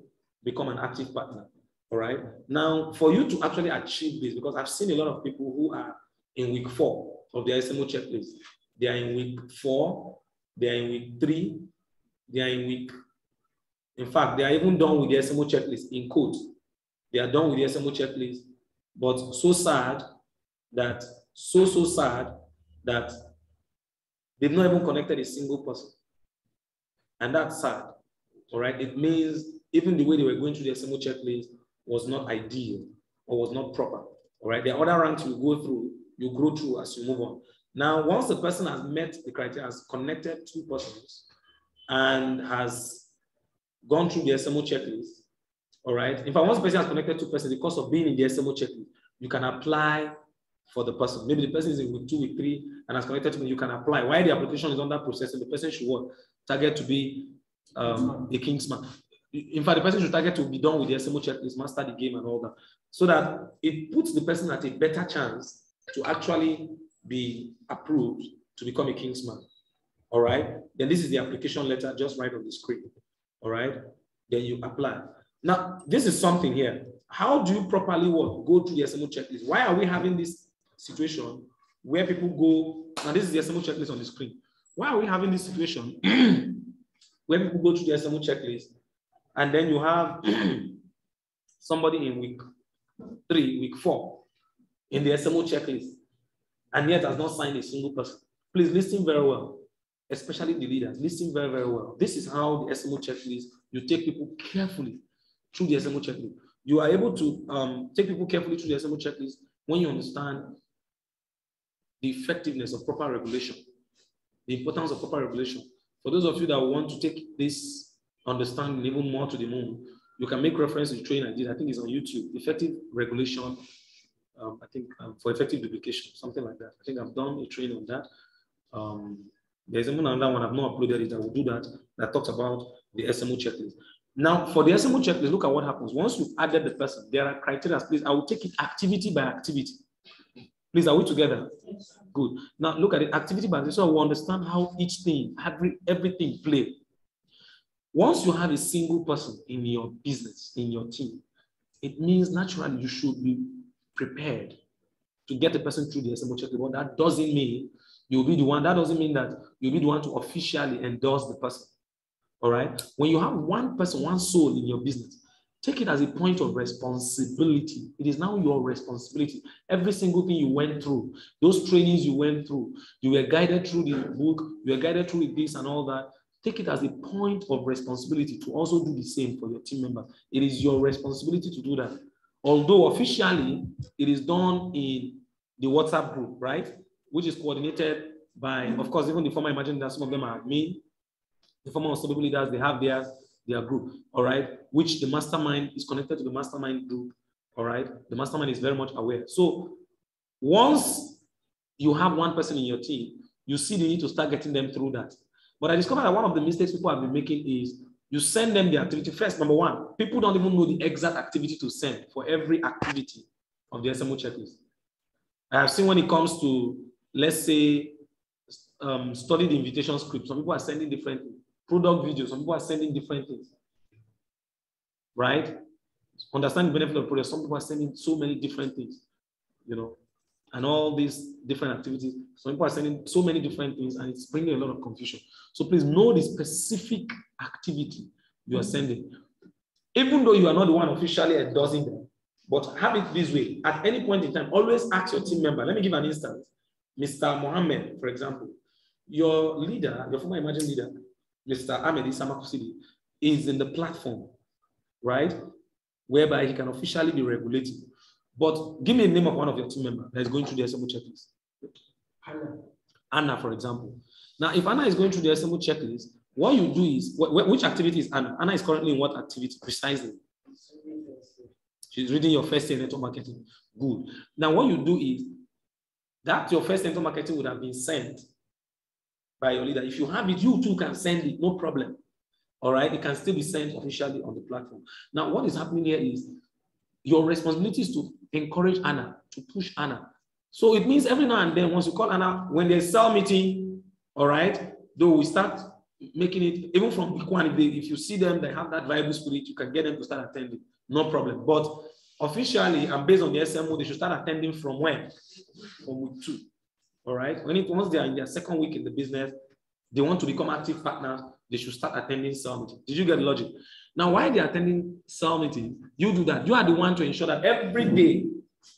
become an active partner. All right. Now, for you to actually achieve this, because I've seen a lot of people who are in week 4 of their SMO checklist. They are in week 4, they are in week 3, they are in fact, they are even done with the SMO checklist in code. They are done with the SMO checklist, but so sad that, so sad that they've not even connected a single person. And that's sad, all right? It means even the way they were going through the SMO checklist was not ideal or was not proper, all right? There are other ranks you go through, you grow through as you move on. Now, once the person has met the criteria, has connected 2 persons, and has gone through the SMO checklist, all right? In fact, once the person has connected 2 persons, because of being in the SMO checklist, you can apply for the person. Maybe the person is in week 2, week 3, and has connected to me, you can apply. While the application is under processing, the person should what? Target to be a Kingsman. In fact, the person should target to be done with the SMO checklist, master the game and all that, so that it puts the person at a better chance to actually be approved to become a Kingsman. All right. Then this is the application letter just right on the screen. All right. Then you apply. Now, this is something here. How do you properly go through the SMO checklist? Why are we having this situation where people go? Now, this is the SMO checklist on the screen. Why are we having this situation where people go through the SMO checklist and then you have somebody in week 3, week 4 in the SMO checklist and yet has not signed a single person? Please listen very well, especially the leaders. Listen very, very well. This is how the SMO checklist, you take people carefully through the SMO checklist. You are able to take people carefully through the SMO checklist when you understand the effectiveness of proper regulation, the importance of proper regulation. For those of you that want to take this understanding even more to the moon, you can make reference to the training I did. I think it's on YouTube. Effective regulation, for effective duplication, something like that. I think I've done a training on that. There's even another one I've not uploaded it. I will do that. That talks about the SMO checklist. Now, for the SMO checklist, look at what happens. Once you've added the person, there are criteria. Please, I will take it activity by activity. Please, are we together? Good. Now, look at it activity by activity, so we understand how each thing, everything play. Once you have a single person in your business, in your team, it means naturally you should be prepared to get the person through the SMO checklist. But that doesn't mean you'll be the one. That doesn't mean that you'll be the one to officially endorse the person. All right. When you have one person, one soul in your business, take it as a point of responsibility. It is now your responsibility. Every single thing you went through, those trainings you went through, you were guided through the book, you were guided through this and all that. Take it as a point of responsibility to also do the same for your team members. It is your responsibility to do that. Although officially it is done in the WhatsApp group, right? Which is coordinated by, of course, even the former Imagine that some of them are admin. The former Unstoppable Leaders, they have their group, all right? Which the mastermind is connected to the mastermind group, all right? The mastermind is very much aware. So once you have one person in your team, you see the need to start getting them through that. But I discovered that one of the mistakes people have been making is you send them the activity. First, number one, people don't even know the exact activity to send for every activity of the SMO checklist. I have seen when it comes to, let's say, study the invitation script, some people are sending different things. Product videos, some people are sending different things, right? Understand the benefit of the product, some people are sending so many different things, you know, and all these different activities. Some people are sending so many different things and it's bringing a lot of confusion. So please know the specific activity you are sending. Even though you are not the one officially endorsing them, but have it this way. At any point in time, always ask your team member. Let me give an instance. Mr. Mohammed, for example, your leader, your former Imagine leader, Mr. Ahmed Isamakusidi, is in the platform, right? Whereby he can officially be regulated. But give me a name of one of your team members that is going through the SMO checklist. Anna, for example. Now, if Anna is going through the SMO checklist, what you do is, which activity is Anna? Anna is currently in what activity precisely? She's reading your first year network marketing. Good. Now, what you do is that your first network marketing would have been sent by your leader. If you have it, you too can send it, no problem. All right, it can still be sent officially on the platform. Now, what is happening here is your responsibility is to encourage Anna, to push Anna. So it means every now and then, once you call Anna, when there's sell meeting, all right, though we start making it, even from week one, if you see them, they have that viable spirit, you can get them to start attending, no problem. But officially, and based on the SMO, they should start attending from when? From week 2. All right. Once they are in their second week in the business, they want to become active partners, they should start attending cell meetings. Did you get the logic? Now, while they're attending cell meetings, you do that. You are the one to ensure that every day,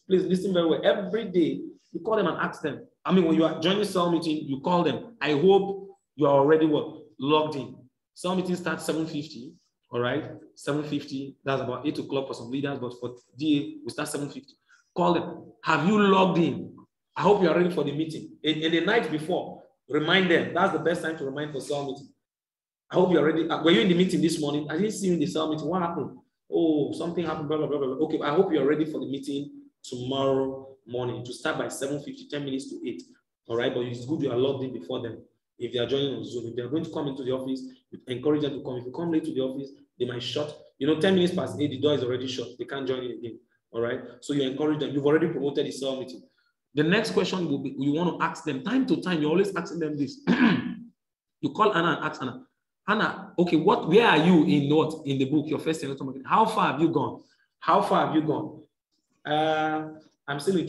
please listen very well, every day, you call them and ask them. I mean, when you are joining cell meeting, you call them. I hope you are already what? Logged in. Cell meeting starts 7:50, all right? 7:50, that's about 8 o'clock for some leaders, but for DA, we start 7:50. Call them. Have you logged in? I hope you are ready for the meeting. In the night before, remind them. That's the best time to remind for cell meeting. I hope you're ready. Were you in the meeting this morning? I didn't see you in the cell meeting. What happened? Oh, something happened, blah, blah, blah, blah. Okay, I hope you're ready for the meeting tomorrow morning to start by 7:50, 10 minutes to 8. All right, but it's good you are logged in before them. If they are joining on Zoom, if they're going to come into the office, encourage them to come. If you come late to the office, they might shut. 10 minutes past 8, the door is already shut. They can't join in again. All right, so you encourage them. You've already promoted the cell meeting. The next question will be, you want to ask them time to time. You're always asking them this. You call Anna and ask Anna, Anna, okay, where are you in the book, your first semester marketing? How far have you gone? How far have you gone? I'm still in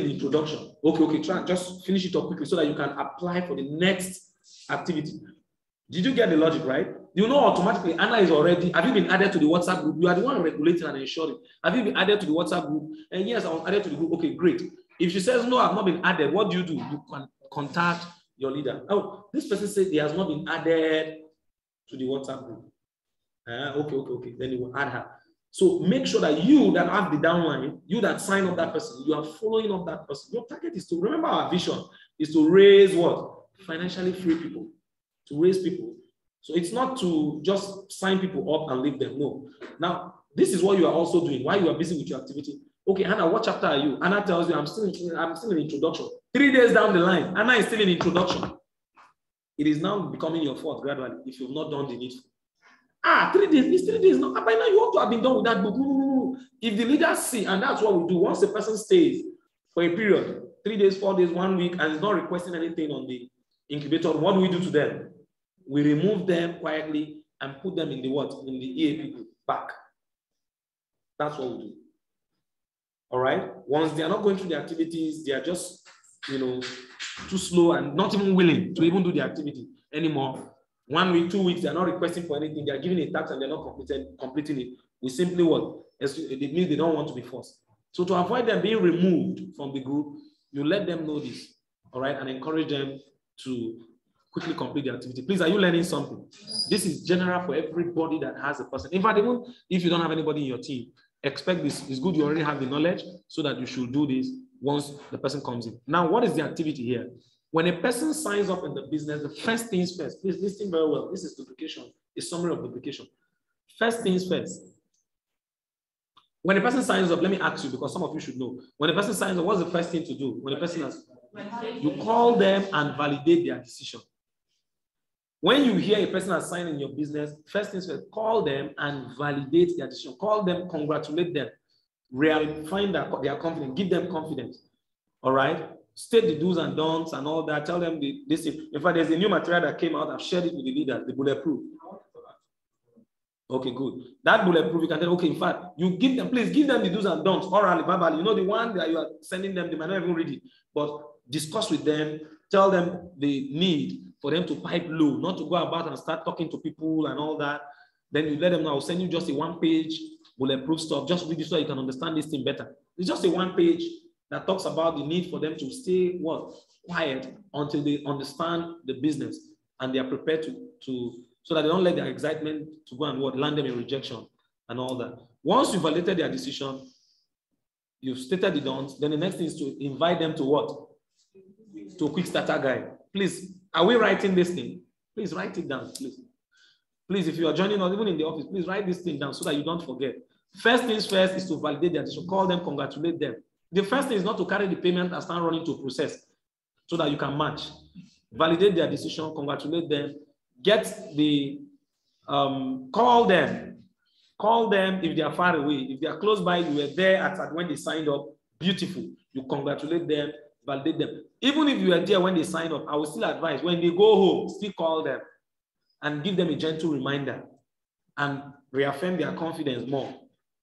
the introduction. Okay, try just finish it up quickly so that you can apply for the next activity. Did you get the logic, right? You know automatically Anna is already, have you been added to the WhatsApp group? You are the one regulating and ensuring. Have you been added to the WhatsApp group? And yes, I was added to the group. Okay, great. If she says, no, I've not been added, what do? You can contact your leader. Oh, this person said he has not been added to the WhatsApp group. Okay. Then you will add her. So make sure that you that have the downline, you that sign up that person, you are following up that person. Your target is to, remember our vision, is to raise what? Financially free people. To raise people. So it's not to just sign people up and leave them. No. Now, this is what you are also doing while you are busy with your activity. Okay, Anna, what chapter are you? Anna tells you, I'm still in introduction. 3 days down the line, Anna is still in introduction. It is now becoming your fault gradually if you've not done the needful. 3 days, these 3 days, no, by now you ought to have been done with that book. No. If the leaders see, and that's what we do, once the person stays for a period, 3 days, 4 days, 1 week, and is not requesting anything on the incubator, what do we do to them? We remove them quietly and put them in the what? In the EAP group back. That's what we do. All right. Once they are not going through the activities, they are just, too slow and not even willing to even do the activity anymore. 1 week, 2 weeks, they are not requesting for anything. They are giving a task and they're not completing it. We simply what? It means they don't want to be forced. So to avoid them being removed from the group, you let them know this. All right. And encourage them to quickly complete the activity. Please, are you learning something? This is general for everybody that has a person. In fact, even if you don't have anybody in your team, expect this. It's good you already have the knowledge so that you should do this once the person comes in. Now, what is the activity here? When a person signs up in the business, the first things first, please listen very well. This is duplication, a summary of duplication. First things first. When a person signs up, let me ask you, because some of you should know. When a person signs up, what's the first thing to do? When a person has, you call them and validate their decision. When you hear a person has signed in your business, first things first, call them and validate their decision. Call them, congratulate them, find their confidence, give them confidence. All right? State the do's and don'ts and all that. Tell them this. In fact, there's a new material that came out. I've shared it with the leaders, the bulletproof. Okay, good. That bulletproof, you can tell, okay, in fact, you give them, please give them the do's and don'ts, orally, verbally. The one that you are sending them, they might not even read it, but discuss with them, tell them the need for them to pipe low, not to go about and start talking to people and all that. Then you let them know, I'll send you just a 1-page bulletproof stuff. Just read it so you can understand this thing better. It's just a 1-page that talks about the need for them to stay quiet until they understand the business and they are prepared to so that they don't let their excitement to go and land them in rejection and all that. Once you've validated their decision, you've stated the don'ts, then the next thing is to invite them to what? To a quick starter guide. Please, are we writing this thing? Please write it down, please. Please, if you are joining us, even in the office, please write this thing down so that you don't forget. First things first is to validate their decision. Call them, congratulate them. The first thing is not to carry the payment and start running to a process so that you can match. Validate their decision, congratulate them, get the, call them if they are far away. If they are close by, you were there at when they signed up, beautiful. You congratulate them, validate them. Even if you are there when they sign up, I will still advise when they go home, still call them and give them a gentle reminder and reaffirm their confidence more.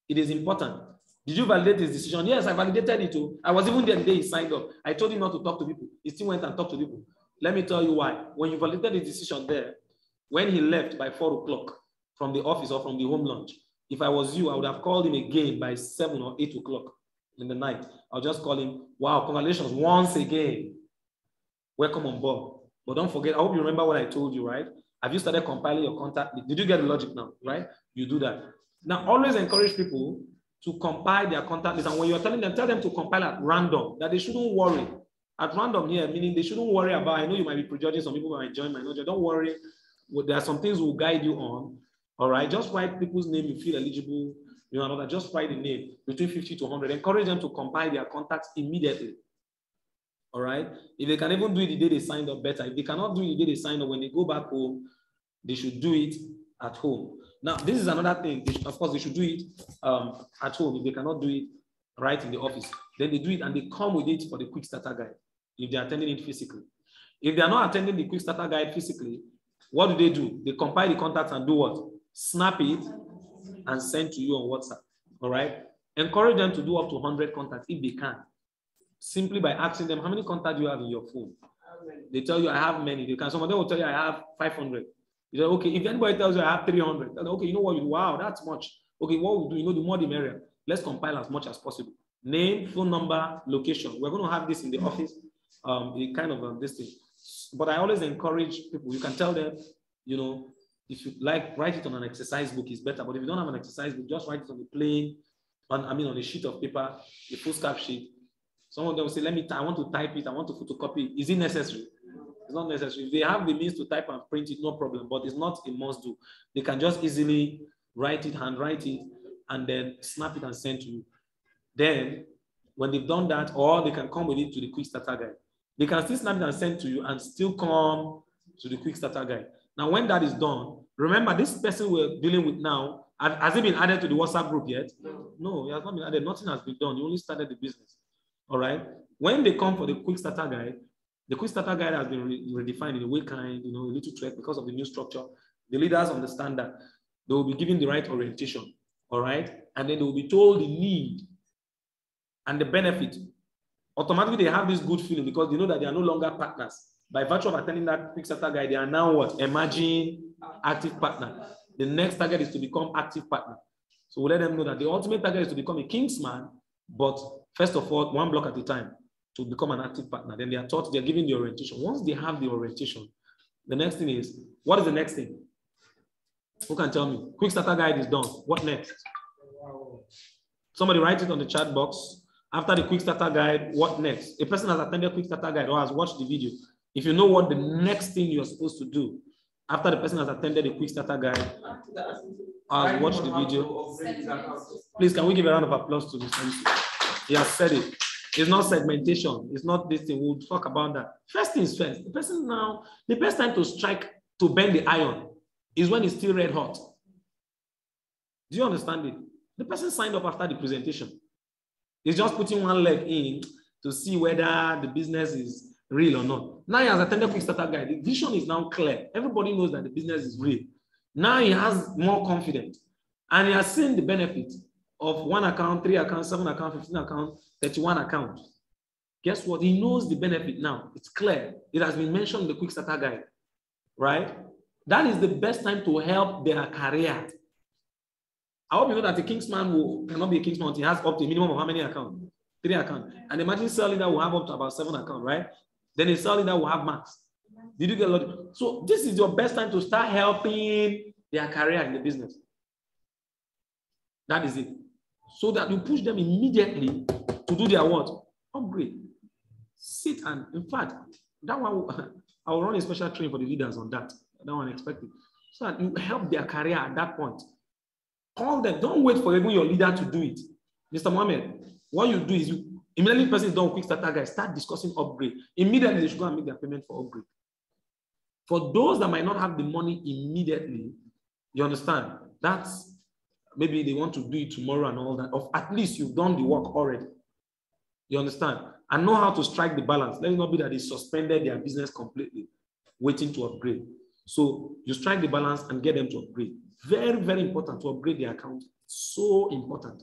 It is important. Did you validate his decision? Yes, I validated it too. I was even there the day he signed up. I told him not to talk to people. He still went and talked to people. Let me tell you why. When you validated his decision there, when he left by 4 o'clock from the office or from the home lunch, if I was you, I would have called him again by 7 or 8 o'clock in the night. I'll just call him, wow, congratulations once again. Welcome on board. But don't forget, I hope you remember what I told you, right? Have you started compiling your contact? Did you get the logic now, right? You do that. Now, always encourage people to compile their contact list. And when you're telling them, tell them to compile at random, that they shouldn't worry. At random here, meaning they shouldn't worry about, I know you might be prejudging, some people might join, might not join. Don't worry. There are some things will guide you on. All right. Just write people's name you feel eligible. You know, just write the name between 50 to 100. Encourage them to compile their contacts immediately. All right. If they can even do it the day they signed up, better. If they cannot do it the day they signed up, when they go back home, they should do it at home. Now, this is another thing. Of course, they should do it at home. If they cannot do it right in the office, then they do it and they come with it for the quick starter guide if they're attending it physically. If they are not attending the quick starter guide physically, what do? They compile the contacts and do what? Snap it and send to you on WhatsApp. All right. Encourage them to do up to 100 contacts if they can. Simply by asking them, how many contacts do you have in your phone? They tell you, I have many. They can. Some of them will tell you, I have 500. You say, okay, if anybody tells you I have 300, okay, you know what you do? Wow, that's much. Okay, what we do, you know, the more the merrier. Let's compile as much as possible. Name, phone number, location. We're going to have this in the office, kind of this thing. But I always encourage people, you can tell them, you know, if you like, write it on an exercise book is better. But if you don't have an exercise book, just write it on the plane, on a sheet of paper, a foolscap sheet. Some of them will say, I want to type it, I want to photocopy it. Is it necessary? It's not necessary. If they have the means to type and print it, no problem, but it's not a must do. They can just easily write it, handwrite it, and then snap it and send to you. Then, when they've done that, or they can come with it to the quick starter guide. They can still snap it and send to you and still come to the quick starter guide. Now, when that is done, remember this person we're dealing with now, has it been added to the WhatsApp group yet? No, it has not been added. Nothing has been done. You only started the business. All right. When they come for the quick starter guide, the quick starter guide has been redefined in a way kind, you know, a little tweak because of the new structure. The leaders understand that they will be given the right orientation. All right. And then they will be told the need and the benefit. Automatically, they have this good feeling because they know that they are no longer partners. By virtue of attending that quick starter guide, they are now what? Emerging active partner. The next target is to become active partner. So we let them know that the ultimate target is to become a Kingsman, but first of all, one block at a time to become an active partner. Then they are taught, they're given the orientation. Once they have the orientation, the next thing is, what is the next thing? Who can tell me? Quick starter guide is done. What next? Somebody write it on the chat box. After the quick starter guide, what next? A person has attended quick starter guide or has watched the video. If you know what the next thing you're supposed to do after the person has attended the quick starter guide or has watched the video, please, can we give a round of applause to this? He has said it. It's not segmentation. It's not this thing. We'll talk about that. First things first. The person now, the best time to strike, to bend the iron is when it's still red hot. Do you understand it? The person signed up after the presentation. He's just putting one leg in to see whether the business is real or not. Now he has attended quick starter guide. The vision is now clear. Everybody knows that the business is real. Now he has more confidence. And he has seen the benefit of 1 account, 3 accounts, 7 accounts, 15 accounts, 31 accounts. Guess what? He knows the benefit now. It's clear. It has been mentioned in the quick starter guide, right? That is the best time to help their career. I hope you know that a Kingsman cannot be a Kingsman until he has up to a minimum of how many accounts? 3 accounts. And imagine cell leader will have up to about 7 accounts, right? Then a cell leader will have max. Did you get a lot? So this is your best time to start helping their career in the business. That is it. So that you push them immediately to do their what? Upgrade. Sit and, in fact, that one, I will run a special training for the leaders on that. That one expected. So that you help their career at that point. Call them. Don't wait for even your leader to do it. Mr. Mohammed, what you do is you immediately person is done quick starter guys, start discussing upgrade. Immediately they should go and make their payment for upgrade. For those that might not have the money immediately, you understand? That's maybe they want to do it tomorrow and all that. Or at least you've done the work already. You understand? and know how to strike the balance. Let it not be that they suspended their business completely, waiting to upgrade. So you strike the balance and get them to upgrade. Very, very important to upgrade their account. So important.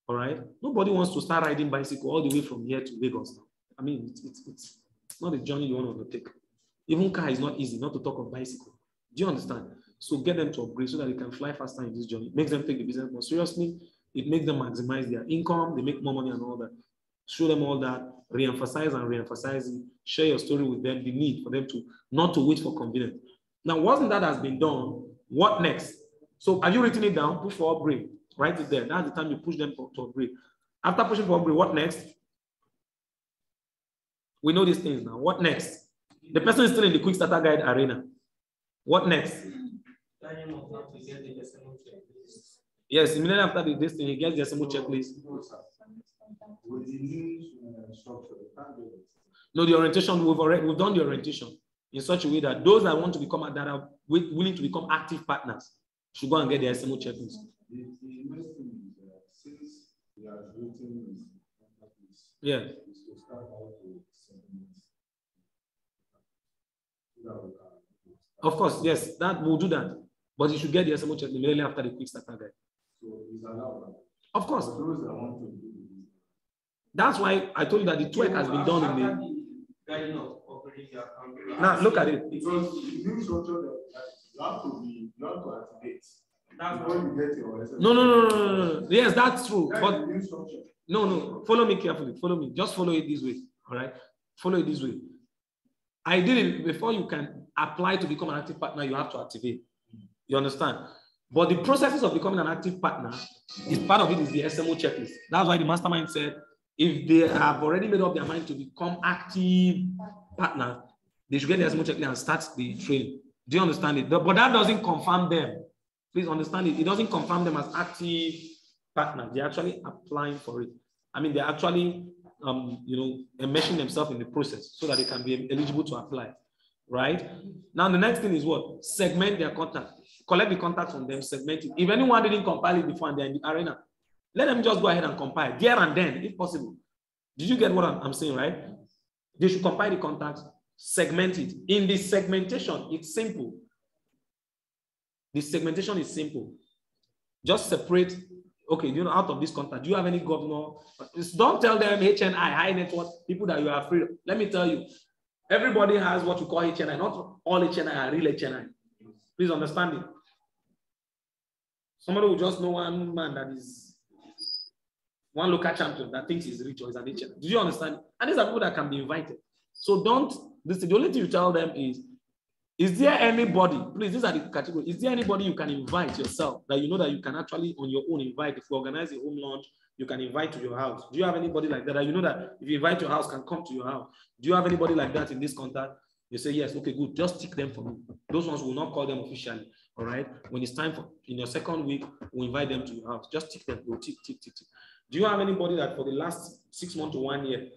All right. Nobody wants to start riding bicycle all the way from here to Lagos. I mean, it's not a journey you want to undertake. Even car is not easy, not to talk of bicycle. Do you understand? So get them to upgrade so that they can fly faster in this journey. It makes them take the business more seriously. It makes them maximize their income. They make more money and all that. Show them all that. Re-emphasize and re-emphasize it. Share your story with them. The need for them to not to wait for convenience. Now, once that has been done, what next? So have you written it down? Push for upgrade. Write it there. That's the time you push them to upgrade. After pushing for upgrade, what next? We know these things now. What next? The person is still in the quick starter guide arena. What next? Yes, immediately after this thing, he gets the assemble checklist. No, the orientation, we've done the orientation in such a way that those that want to become, that are willing to become active partners should go and get the SMO checklist. Yeah. Of course, yes, that will do that. But you should get the SMO checklist immediately after the quick starter guide. So is allowed. Of course. Those that want to do. That's why I told you that the twerk has been done in the. Now look at it. Because the new structure that you have to be not to activate. That's when you get your SMO. No. Yes, that's true. But no. Follow me carefully. Follow me. Just follow it this way. All right. Follow it this way. Ideally, before you can apply to become an active partner, you have to activate. You understand? But the processes of becoming an active partner is part of it is the SMO checklist. That's why the mastermind said if they have already made up their mind to become active partner, they should get the SMO checklist and start the training. Do you understand it? But that doesn't confirm them. Please understand it. It doesn't confirm them as active partners. They're actually applying for it. I mean, they're actually enmeshing themselves in the process so that they can be eligible to apply. Right? Now, the next thing is what? Segment their contact. Collect the contact from them, segment it. If anyone didn't compile it before and they're in the arena, let them just go ahead and compile there and then, if possible. Did you get what I'm saying, right? They should compile the contacts, segment it. In the segmentation, it's simple. The segmentation is simple. Just separate, okay, out of this contact, do you have any governor? Don't tell them HNI, high net worth, people that you are afraid of. Let me tell you, everybody has what you call HNI. Not all HNI are real HNI. Please understand it. Somebody will just know one man that is one local champion that thinks he's rich or is an HNI. Do you understand? And these are people that can be invited. So the only thing you tell them is there anybody, please, these are the categories. Is there anybody you can invite yourself that you know that you can actually on your own invite? If you organize a home launch, you can invite to your house. Do you have anybody like that you know that if you invite your house can come to your house? Do you have anybody like that in this contact? You say, yes, okay, good. Just tick them for me. Those ones will not call them officially. All right. When it's time for in your second week, we'll invite them to your house. Just tick them. We'll tick. Do you have anybody that for the last 6 months to 1 year,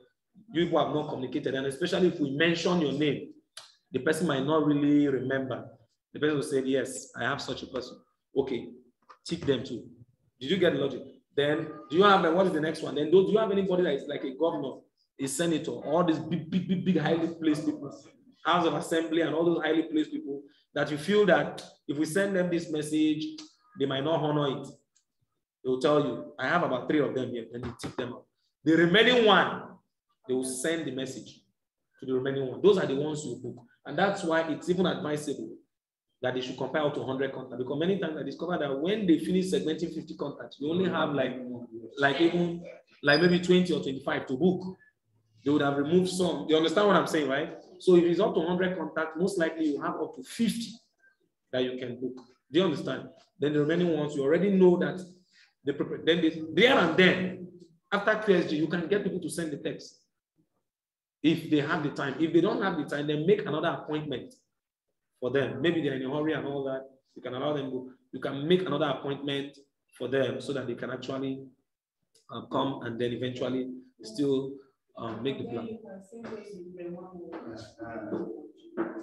you people have not communicated? And especially if we mention your name, the person might not really remember. The person will say, yes, I have such a person. Okay, tick them too. Did you get the logic? Then do you have what is the next one? Then do you have anybody that is like a governor, a senator, all these big highly placed people, House of Assembly and all those highly placed people that you feel that if we send them this message, they might not honor it. They will tell you, I have about 3 of them here, then you tick them up. The remaining one, they will send the message to the remaining one. Those are the ones you book. And that's why it's even advisable that they should compile to 100 contacts. Because many times I discover that when they finish segmenting 50 contacts, you only have like maybe 20 or 25 to book. They would have removed some. You understand what I'm saying, right? So if it's up to 100 contacts, most likely you have up to 50 that you can book. Do you understand? Then the remaining ones, you already know that there and then, after QSG, you can get people to send the text. If they have the time. If they don't have the time, then make another appointment for them. Maybe they're in a hurry and all that. You can allow them to go. You can make another appointment for them so that they can actually come and then eventually still make the plan.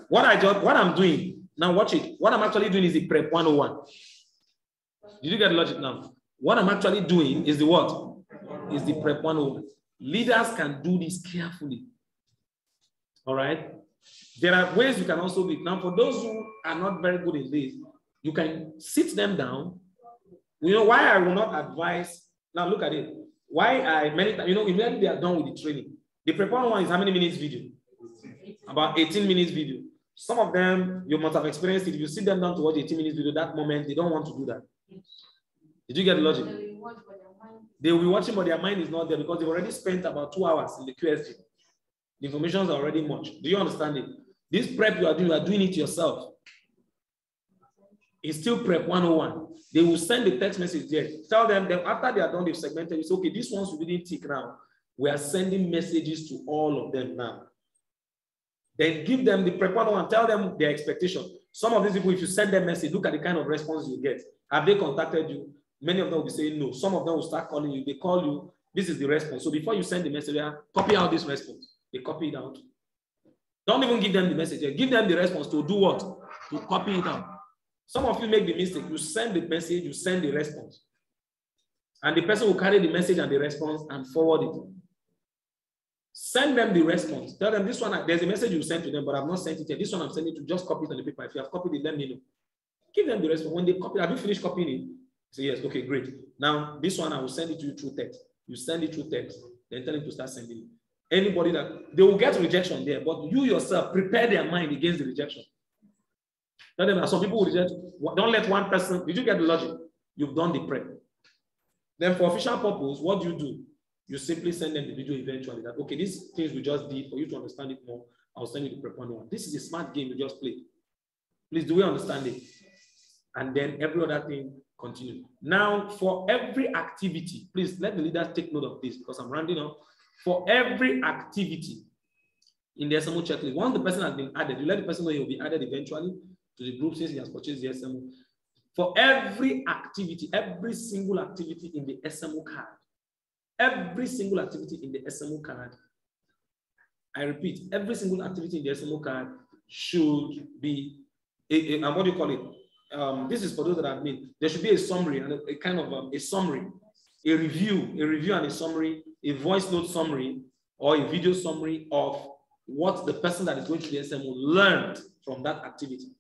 What I'm doing, now watch it. What I'm actually doing is the prep 101. Did you get the logic now? What I'm actually doing is the what? Is the prep 101. Leaders can do this carefully. All right. There are ways you can also do it. Now, for those who are not very good in this, you can sit them down. You know why I will not advise. Now look at it. Why I many times, you know, immediately they are done with the training. The prepare one is how many minutes video? About 18 minutes video. Some of them you must have experienced it. If you sit them down to watch 18 minutes video, that moment they don't want to do that. Did you get the logic? They will be watching, but their mind is not there because they've already spent about 2 hours in the QSG. The information is already much. Do you understand it? This prep you are doing it yourself. It's still prep 101. They will send the text message there. Tell them that after they are done, they've segmented. It's okay. These ones we didn't tick now. We are sending messages to all of them now. Then give them the prep 101. Tell them their expectation. Some of these people, if you send them message, look at the kind of response you get. Have they contacted you? Many of them will be saying no. Some of them will start calling you. They call you. This is the response. So before you send the message, copy out this response. They copy it out. Don't even give them the message. Give them the response to do what? To copy it out. Some of you make the mistake. You send the message, you send the response. And the person will carry the message and the response and forward it. Send them the response. Tell them this one, there's a message you sent to them, but I've not sent it yet. This one I'm sending to, just copy it on the paper. If you have copied it, let me know. Give them the response. When they copy, have you finished copying it? Say yes, okay, great. Now, this one I will send it to you through text. You send it through text, then tell them to start sending it. Anybody that, they will get rejection there, but you yourself prepare their mind against the rejection. Tell them that some people will reject. Don't let one person, did you get the logic? You've done the prep. Then for official purpose, what do? You simply send them the video eventually that, okay, these things we just did, for you to understand it more, I'll send you the prep 101. This is a smart game you just played. Please, do we understand it? And then every other thing continue. Now, for every activity, please let the leaders take note of this because I'm rounding up. For every activity in the SMO checklist, once the person has been added, you let the person know he will be added eventually to the group since he has purchased the SMO. For every activity, every single activity in the SMO card, every single activity in the SMO card, I repeat, every single activity in the SMO card should be, what do you call it? This is for those that have been, there should be a summary and a kind of a summary, a review and a summary, a voice note summary or a video summary of what the person that is going to the SMO learned from that activity.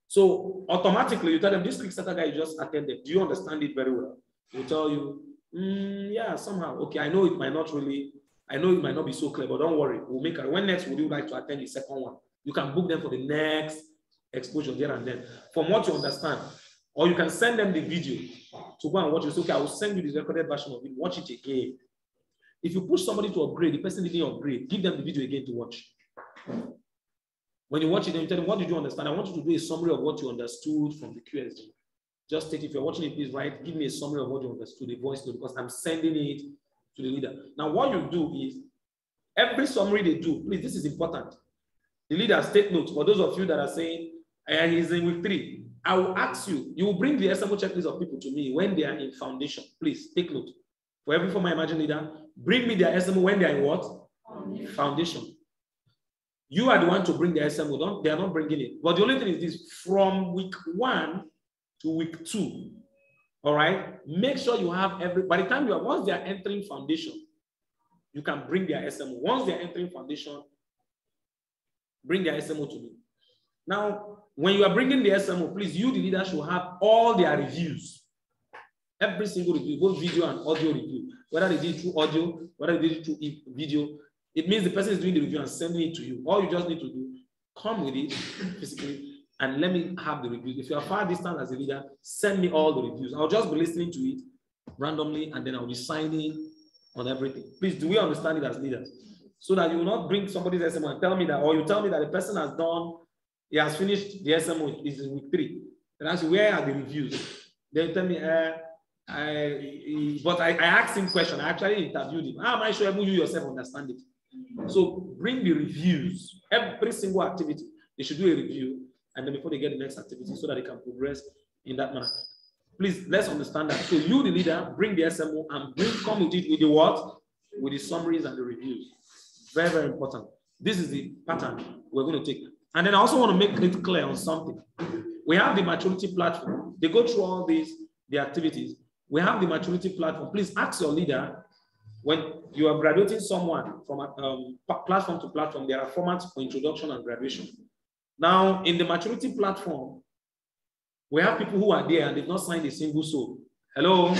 So automatically you tell them, this Kickstarter guy you just attended, do you understand it very well? He'll tell you, yeah, somehow. Okay, I know it might not be so clear, but don't worry. We'll make it. When next would you like to attend the second one? You can book them for the next exposure there and then. From what you understand, or you can send them the video to go and watch it. So, okay, I will send you the recorded version of it. Watch it again. If you push somebody to upgrade, the person didn't upgrade, give them the video again to watch. When you watch it, then you tell them, what did you understand? I want you to do a summary of what you understood from the QSG. Just take, if you're watching it, please write, give me a summary of what you understood, the voice note, because I'm sending it to the leader. Now, what you do is, every summary they do, please, this is important. The leaders take notes. For those of you that are saying, he's in week 3, I will ask you, you will bring the SMO checklist of people to me when they are in foundation. Please take note. For every former Imagine leader, bring me their SMO when they are in what? Foundation. You are the one to bring the SMO. They are not bringing it. But the only thing is this, from week 1 to week 2, all right? Make sure you have by the time once they are entering foundation, you can bring their SMO. Once they are entering foundation, bring their SMO to me. Now, when you are bringing the SMO, please, you, the leader, should have all their reviews. Every single review, both video and audio review. Whether they did through audio, whether they did it through video, it means the person is doing the review and sending it to you. All you just need to do, come with it physically and let me have the reviews. If you are far distant as a leader, send me all the reviews. I'll just be listening to it randomly and then I'll be signing on everything. Please, do we understand it as leaders? So that you will not bring somebody's SMO and tell me that, or you tell me that the person has done, he has finished the SMO, is in week 3. And I say, where are the reviews? They tell me, but I asked him question. I actually interviewed him. How am I sure you yourself understand it? So bring the reviews. Every single activity, they should do a review, and then before they get the next activity, so that they can progress in that manner. Please, let's understand that. So you, the leader, bring the SMO and come with it with the what? With the summaries and the reviews. Very, very important. This is the pattern we're going to take. And then I also want to make it clear on something. We have the maturity platform. They go through all the activities. We have the maturity platform. Please ask your leader when you are graduating someone from a platform to platform, there are formats for introduction and graduation. Now, in the maturity platform, we have people who are there and they've not signed a single soul. Hello?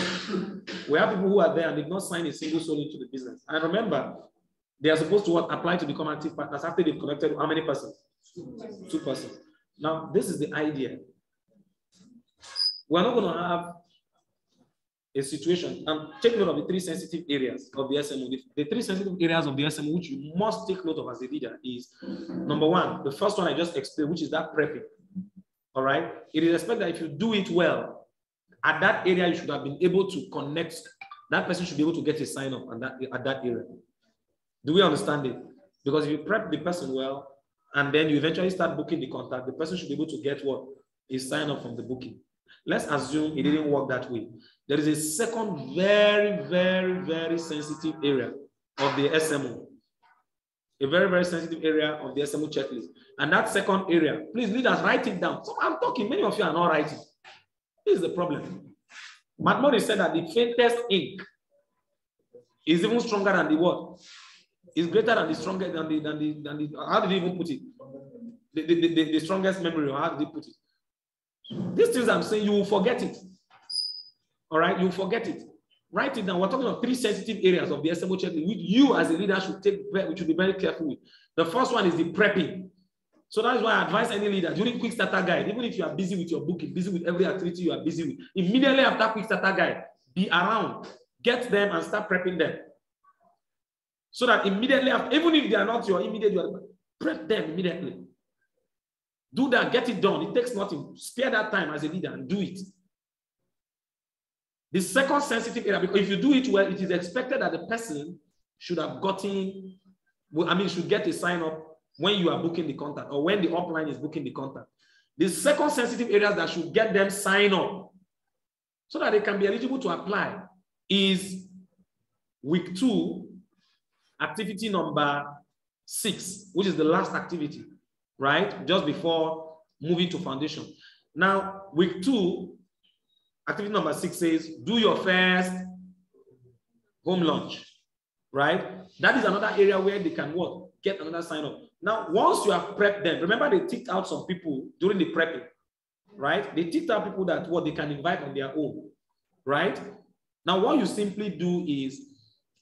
We have people who are there and they've not signed a single soul into the business. And remember, they are supposed to apply to become active partners after they've connected with how many persons? 2 persons. Now, this is the idea. We're not going to have a situation, and take note of the 3 sensitive areas of the SMO. The 3 sensitive areas of the SMO which you must take note of as a leader is, number 1, the first one I just explained, which is that prepping. All right? It is expected that if you do it well, at that area, you should have been able to connect. That person should be able to get a sign up at that area. Do we understand it? Because if you prep the person well, and then you eventually start booking the contact, the person should be able to get what? A sign up from the booking. Let's assume it didn't work that way. There is a second very, very, very sensitive area of the SMO. A very, very sensitive area of the SMO checklist. And that second area, please leaders, write it down. So I'm talking, many of you are not writing. This is the problem. Matt Morris said that the faintest ink is even stronger than the what? Is greater than the strongest than the how did he even put it? The strongest memory, or how did he put it? These things I'm saying, you will forget it. All right, you will forget it. Write it down. We're talking about 3 sensitive areas of the SMO checklist, which you as a leader should be very careful with. The first one is the prepping. So that is why I advise any leader during Quick Starter Guide, even if you are busy with your booking, busy with every activity you are busy with, immediately after Quick Starter Guide, be around, get them and start prepping them. So that immediately after, even if they are not your immediate, prep them immediately. Do that, get it done. It takes nothing. Spare that time as a leader and do it. The second sensitive area, because if you do it well, it is expected that the person should have gotten, should get a sign up when you are booking the contact or when the upline is booking the contact. The second sensitive areas that should get them sign up so that they can be eligible to apply is week 2, activity number 6, which is the last activity, right? Just before moving to foundation. Now, week 2, activity number 6 says, do your first home launch, right? That is another area where they can what? Get another sign up. Now, once you have prepped them, remember they ticked out some people during the prepping, right? They ticked out people that what they can invite on their own, right? Now, what you simply do is,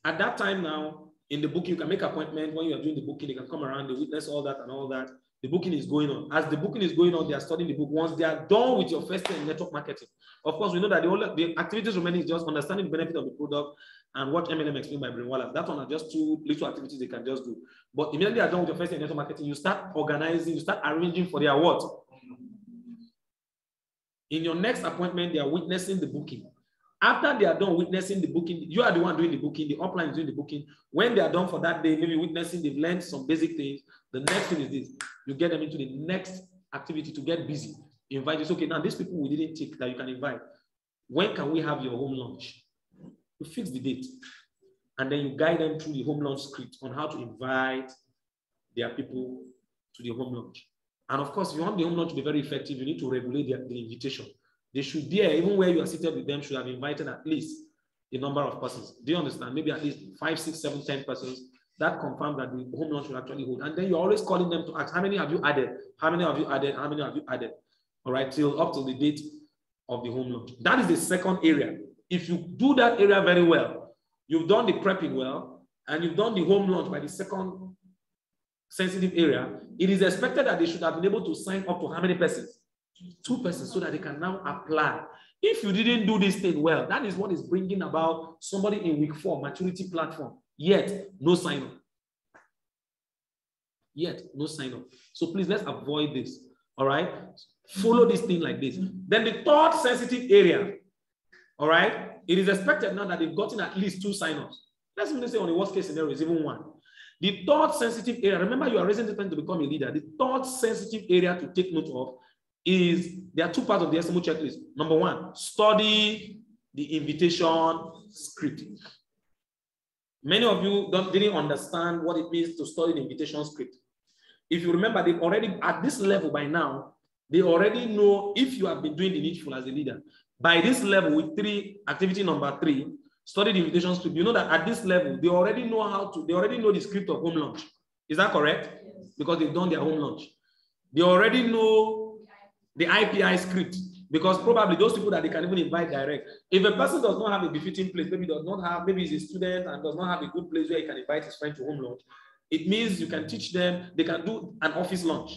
at that time now, in the booking, you can make an appointment. When you are doing the booking, they can come around, they witness all that and all that. The booking is going on. As the booking is going on, they are studying the book. Once they are done with your first year in network marketing, of course, we know that the activities remaining is just understanding the benefit of the product and what MLM explained by Brain Wallace. That one are just 2 little activities they can just do. But immediately they are done with your first year in network marketing, you start organizing, you start arranging for their what? In your next appointment, they are witnessing the booking. After they are done witnessing the booking, you are the one doing the booking, the upline is doing the booking. When they are done for that day, maybe witnessing, they've learned some basic things. The next thing is this: you get them into the next activity to get busy. Invite you. Okay, now these people we didn't take that you can invite. When can we have your home launch? You fix the date. And then you guide them through the home launch script on how to invite their people to the home launch. And of course, if you want the home launch to be very effective, you need to regulate the invitation. They should be there, even where you are seated with them, should have invited at least a number of persons. Do you understand? Maybe at least 5, 6, 7, 10 persons. That confirms that the home launch will actually hold. And then you're always calling them to ask, how many have you added? How many have you added? How many have you added? All right, up till the date of the home launch. That is the second area. If you do that area very well, you've done the prepping well, and you've done the home launch by the second sensitive area, it is expected that they should have been able to sign up to how many persons? 2 persons, so that they can now apply. If you didn't do this thing well, that is what is bringing about somebody in week 4, maturity platform, yet no sign up. Yet no sign up. So please, let's avoid this. All right. Follow this thing like this. Then the third sensitive area. All right. It is expected now that they've gotten at least 2 sign-ups. Let's even say on the worst case scenario is even 1. The third sensitive area, remember you are raising the time to become a leader. The third sensitive area to take note of is there are 2 parts of the SMO checklist. Number 1, study the invitation script. Many of you didn't understand what it means to study the invitation script. If you remember, they've already, at this level by now, they already know if you have been doing the needful as a leader. By this level, with activity number 3, study the invitation script, you know that at this level, they already know the script of home launch. Is that correct? Yes. Because they've done their home launch. They already know the IPI script, because probably those people that they can even invite direct. If a person does not have a befitting place, maybe he's a student and does not have a good place where he can invite his friend to home launch, it means you can teach them, they can do an office launch,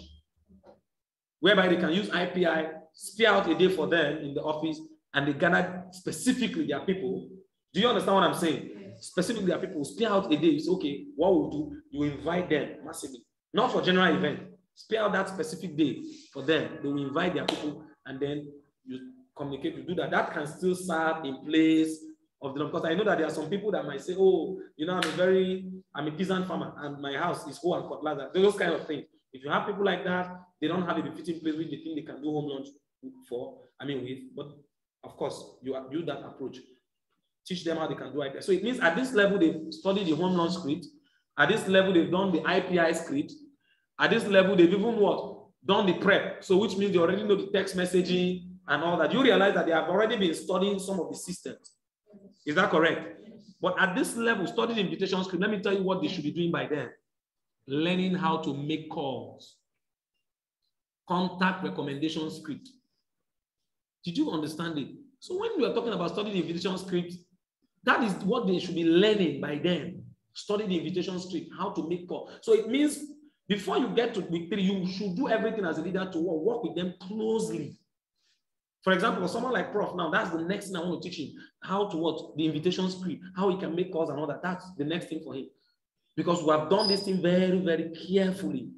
whereby they can use IPI, spare out a day for them in the office, and they gather specifically their people. Do you understand what I'm saying? Specifically their people, spare out a day. You say, okay, what we'll do, you invite them massively. Not for general event. Spare out that specific day for them. They will invite their people, and then you communicate to do that. That can still serve in place of the, because I know that there are some people that might say, oh, you know, I'm a peasant farmer and my house is whole and cutlass. Those kind of things. If you have people like that, they don't have a befitting place which they think they can do home launch with, but of course, you do that approach. Teach them how they can do it. So it means at this level, they've studied the home launch script. At this level, they've done the IPI script. At this level, they've even done the prep. So which means they already know the text messaging and all that. You realize that they have already been studying some of the systems. Is that correct? But at this level, studying the invitation script, let me tell you what they should be doing by then. Learning how to make calls. Contact recommendation script. Did you understand it? So when we are talking about studying the invitation script, that is what they should be learning by then. Study the invitation script, how to make calls. So it means before you get to week 3, you should do everything as a leader to work with them closely. For example, for someone like Prof, now that's the next thing I want to teach him. How to the invitation script, how he can make calls and all that. That's the next thing for him. Because we have done this thing very, very carefully.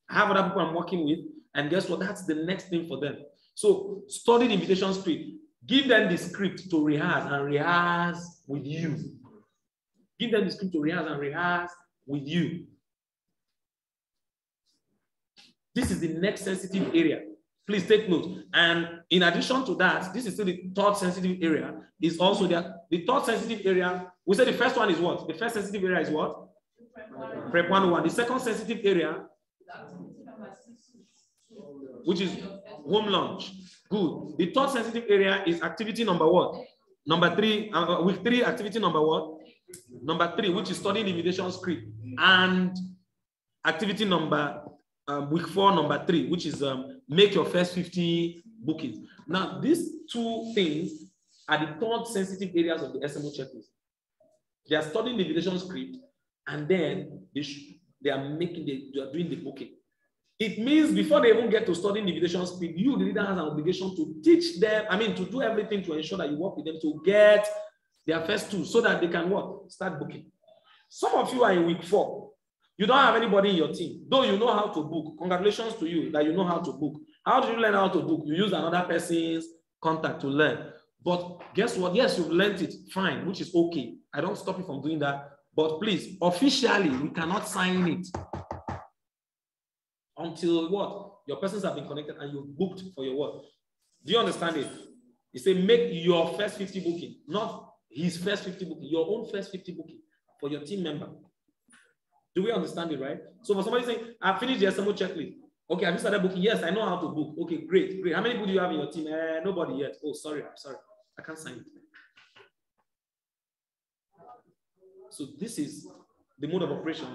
I have other people I'm working with, and guess what? That's the next thing for them. So study the invitation script. Give them the script to rehearse with you. Give them the script to rehearse with you. This is the next sensitive area. Please take note. And in addition to that, this is still the third sensitive area. Is also the third sensitive area. We said the first one is what? The first sensitive area is what? Prep 101. The second sensitive area, which is home launch. Good. The third sensitive area is activity number what? Number 3. Week 3, activity number what? Number 3, which is studying the invitation script. And activity number week 4, number 3, which is make your first 50 bookings. Now, these two things are the third sensitive areas of the SMO checklist. They are studying the invitation script, and then they are doing the booking. It means before they even get to studying the invitation script, you, the leader, has an obligation to teach them, to do everything to ensure that you work with them to get their first 2 so that they can start booking. Some of you are in week 4. You don't have anybody in your team, though you know how to book. Congratulations to you that you know how to book. How do you learn how to book? You use another person's contact to learn. But guess what? Yes, you've learned it, fine, which is okay. I don't stop you from doing that. But please, officially, we cannot sign it until what? Your persons have been connected and you've booked for your work. Do you understand it? You say make your first 50 booking, not his first 50 booking, your own first 50 booking for your team member. Do we understand it, right? So for somebody saying, I finished the SMO checklist. Okay, have you started booking? Yes, I know how to book. Okay, great, great. How many people do you have in your team? Nobody yet. Oh, sorry, I'm sorry. I can't sign it. So this is the mode of operation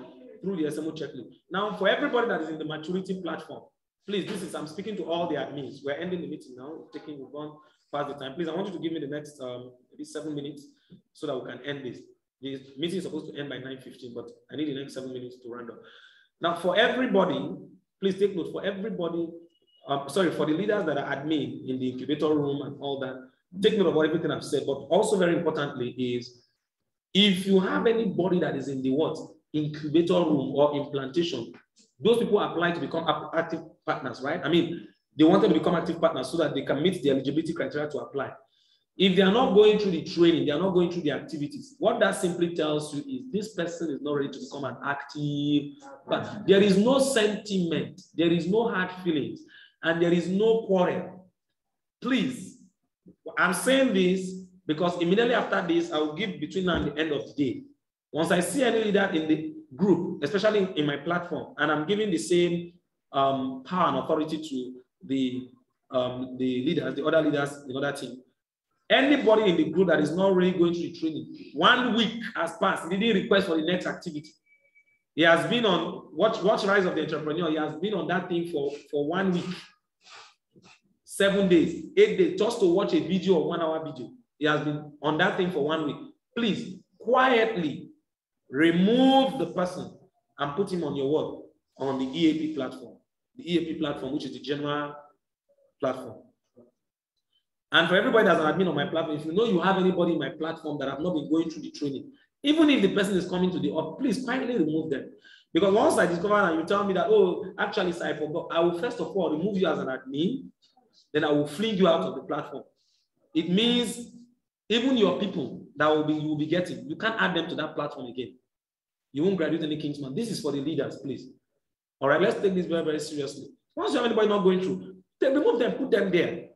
through the SMO checklist. Now, for everybody that is in the maturity platform, please, I'm speaking to all the admins. We're ending the meeting now. We've gone past the time. Please, I want you to give me the next maybe 7 minutes so that we can end this. The meeting is supposed to end by 9:15, but I need the next 7 minutes to round up. Now, for everybody, please take note, for everybody, for the leaders that are admin in the incubator room and all that, take note of everything I've said, but also very importantly is, if you have anybody that is in the incubator room or implantation, those people apply to become active partners, right? They wanted to become active partners so that they can meet the eligibility criteria to apply. If they are not going through the training, they are not going through the activities, what that simply tells you is this person is not ready to become an active, but there is no sentiment, there is no hard feelings, and there is no quarrel. Please, I'm saying this because immediately after this, I will give between now and the end of the day. Once I see any leader in the group, especially in my platform, and I'm giving the same power and authority to the leaders, the other leaders, the other team, Anybody in the group that is not really going through the training, 1 week has passed, he didn't request for the next activity. He has been on Watch Rise of the Entrepreneur. He has been on that thing for 1 week, 7 days, 8 days, just to watch a video or 1 hour video. He has been on that thing for 1 week. Please, quietly remove the person and put him on your work on the EAP platform. The EAP platform, which is the general platform. And for everybody that's an admin on my platform, if you know you have anybody in my platform that have not been going through the training, even if the person is coming to the office, please quietly remove them. Because once I discover and you tell me that, oh, actually, sir, I forgot, I will first of all remove you as an admin, then I will fling you out of the platform. It means even your people that you will be getting, you can't add them to that platform again. You won't graduate any Kingsman. This is for the leaders, please. All right, let's take this very, very seriously. Once you have anybody not going through, remove them, put them there.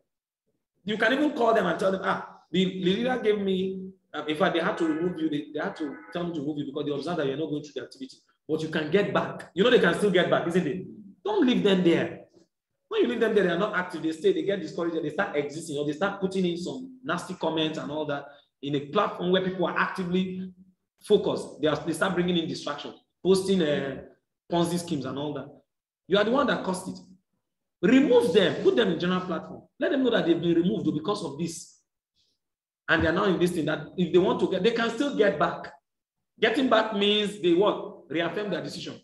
You can even call them and tell them, the leader gave me, in fact, they had to remove you. They had to tell me to remove you because they observed that you're not going through the activity. But you can get back. You know they can still get back, isn't it? Don't leave them there. When you leave them there, they are not active. They stay, they get discouraged, they start existing, or they start putting in some nasty comments and all that in a platform where people are actively focused. They start bringing in distraction, posting Ponzi schemes and all that. You are the one that caused it. Remove them, put them in general platform. Let them know that they've been removed because of this. And they're now in this thing that if they want to get, they can still get back. Getting back means they what? Reaffirm their decision.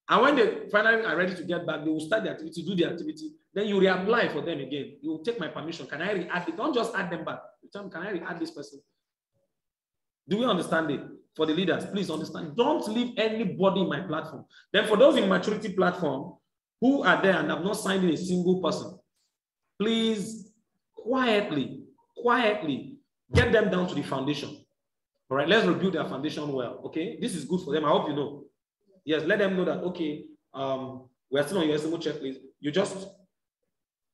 And when they finally are ready to get back, they will start the activity, do the activity. Then you reapply for them again. You will take my permission. Can I re-add it? Don't just add them back. You tell them, can I re-add this person? Do we understand it? For the leaders, please understand. Don't leave anybody in my platform. Then for those in maturity platform who are there and have not signed in a single person, please quietly get them down to the foundation. All right, let's rebuild their foundation well. Okay, this is good for them. I hope you know. Yes, let them know that, okay, we're still on your SMO checklist. You just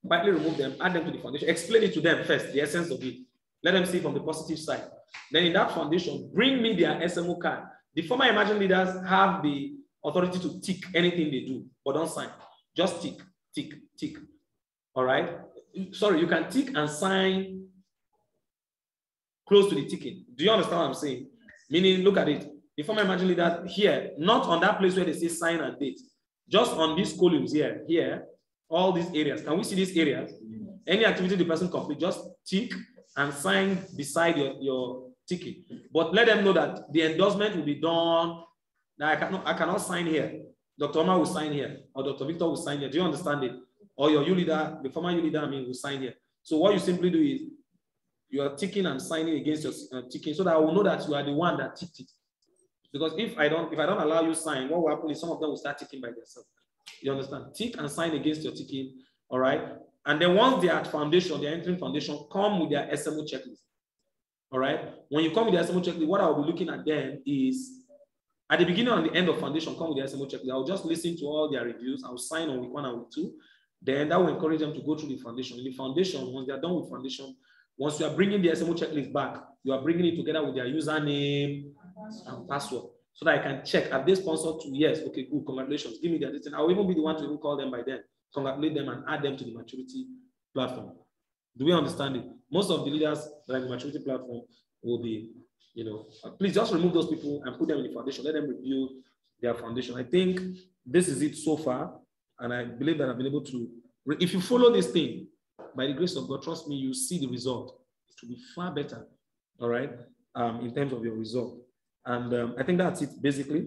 quietly remove them, add them to the foundation, explain it to them first, the essence of it. Let them see from the positive side. Then in that foundation, bring me their SMO card. The former Imagine leaders have the authority to tick anything they do, but don't sign. Just tick, tick, tick. All right? Sorry, you can tick and sign close to the ticking. Do you understand what I'm saying? Meaning, look at it. The former Imagine leaders here, not on that place where they say sign and date, just on these columns here, all these areas. Can we see these areas? Any activity the person completes, just tick and sign beside your ticking. But let them know that the endorsement will be done. Now I cannot sign here. Dr. Omar will sign here, or Dr. Victor will sign here. Do you understand it? Or your leader, the former leader, will sign here. So what you simply do is you are ticking and signing against your ticking, so that I will know that you are the one that ticked it. Because if I don't allow you sign, what will happen is some of them will start ticking by themselves. You understand? Tick and sign against your ticking. All right. And then once they are at foundation, they're entering foundation, come with their SMO checklist. All right. When you come with the SMO checklist, what I'll be looking at then is at the beginning and the end of foundation, come with the SMO checklist. I'll just listen to all their reviews. I'll sign on week 1 and week 2. Then that will encourage them to go through the foundation. In the foundation, once they're done with foundation, once you are bringing the SMO checklist back, you are bringing it together with their username and password, so that I can check. Have they sponsored to? Yes. Okay, good. Congratulations. Give me their details. I will even be the one to even call them by then, congratulate them, and add them to the maturity platform. Do we understand it? Most of the leaders that are in the maturity platform will be, please just remove those people and put them in the foundation. Let them rebuild their foundation. I think this is it so far. And I believe that I've been able to, if you follow this thing, by the grace of God, trust me, you see the result. It will be far better, all right, in terms of your result. And I think that's it, basically.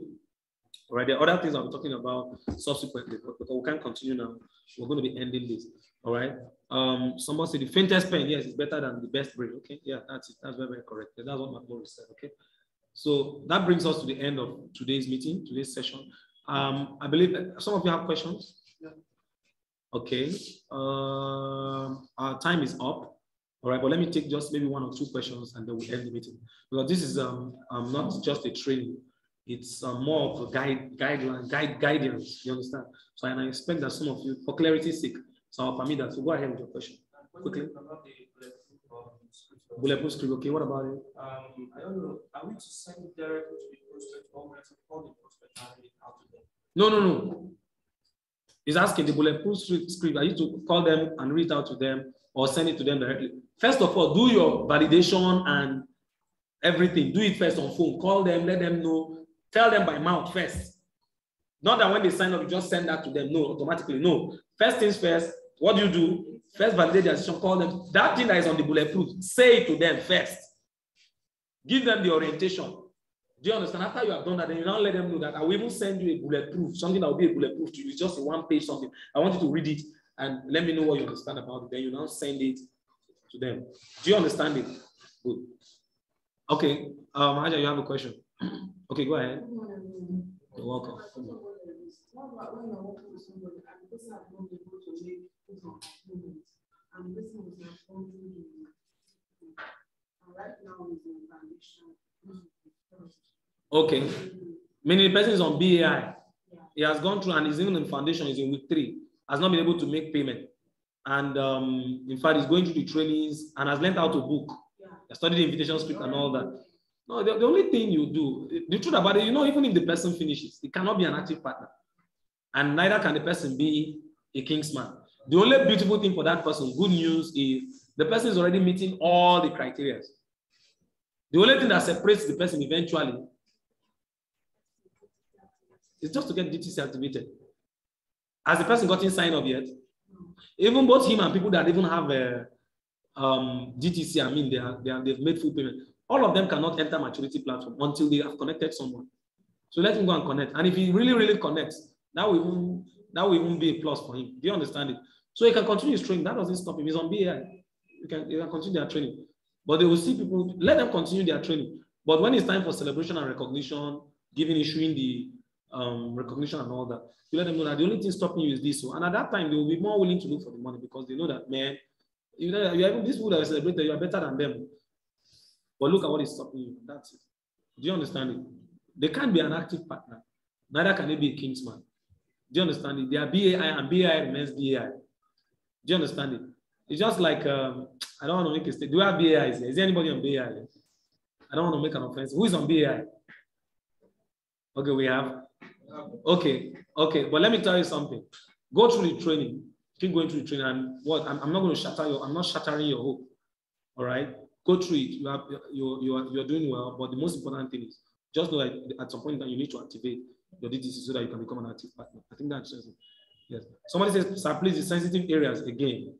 All right, there are other things I'll be talking about subsequently, but we can't continue now. We're going to be ending this, all right? Someone said the faintest pen, yes, is better than the best brain. Okay, yeah, that's it. That's very, very correct. That's what McMurray said, okay? So that brings us to the end of today's meeting, today's session. I believe some of you have questions. Yeah. Okay, our time is up. All right, but let me take just maybe 1 or 2 questions and then we'll end the meeting. Because this is not just a training, it's more of a guidance, you understand? So and I expect that some of you, for clarity's sake, so I'll permit that. So go ahead with your question. Quickly. About the bulletproof script, okay, what about it? I don't know, are we to send it directly to the prospect or we have to call the prospect and reach out to them? No. He's asking the bulletproof script, are you to call them and reach out to them, or send it to them directly. First of all, do your validation and everything. Do it first on phone. Call them, let them know. Tell them by mouth first. Not that when they sign up, you just send that to them. No, automatically. No. First things first, what do you do? First validate their decision, call them. That thing that is on the bulletproof, say it to them first. Give them the orientation. Do you understand? After you have done that, then you now let them know that I will even send you a bulletproof, something that will be a bulletproof to you. It's just a one-page something. I want you to read it and let me know what you understand about it. Then you now send it to them. Do you understand it? Good. Okay. Aja, you have a question? Okay, go ahead. You're welcome. Okay. Meaning the person is on BAI. He has gone through and is even in foundation, is in week 3, has not been able to make payment. And in fact, he's going through the trainings and has learned how to book. He studied the invitation script and all that. No, the only thing you do, the truth about it, even if the person finishes, it cannot be an active partner. And neither can the person be a Kingsman. The only beautiful thing for that person, good news, is the person is already meeting all the criteria. The only thing that separates the person eventually is just to get DTC activated. Has the person gotten signed up yet? Even both him and people that even have a DTC, I mean, they've made full payment. All of them cannot enter maturity platform until they have connected someone. So let him go and connect. And if he really, really connects, that will even be a plus for him. Do you understand it? So he can continue his training. That doesn't stop him. He's on BAI. You can continue their training. But they will see people, let them continue their training. But when it's time for celebration and recognition, issuing the recognition and all that, you let them know that the only thing stopping you is this. So, and at that time, they will be more willing to look for the money because they know that, man, these people that are celebrated, you are better than them. But look at what is stopping you. That's it. Do you understand it? They can't be an active partner. Neither can they be a Kingsman. Do you understand it? They are BAI and BAI remains BAI. Do you understand it? It's just like, I don't want to make a statement. Do we have BAIs here? Is there anybody on BAI? I don't want to make an offense. Who is on BAI? Okay, we have. Okay. But let me tell you something. Go through the training. Keep going through the training. And what? I'm not going to shatter I'm not shattering your hope. All right? Go through it. You're doing well. But the most important thing is just know that at some point that you need to activate your DTC so that you can become an active partner. I think that's just it. Yes. Somebody says, sir, please, the sensitive areas again.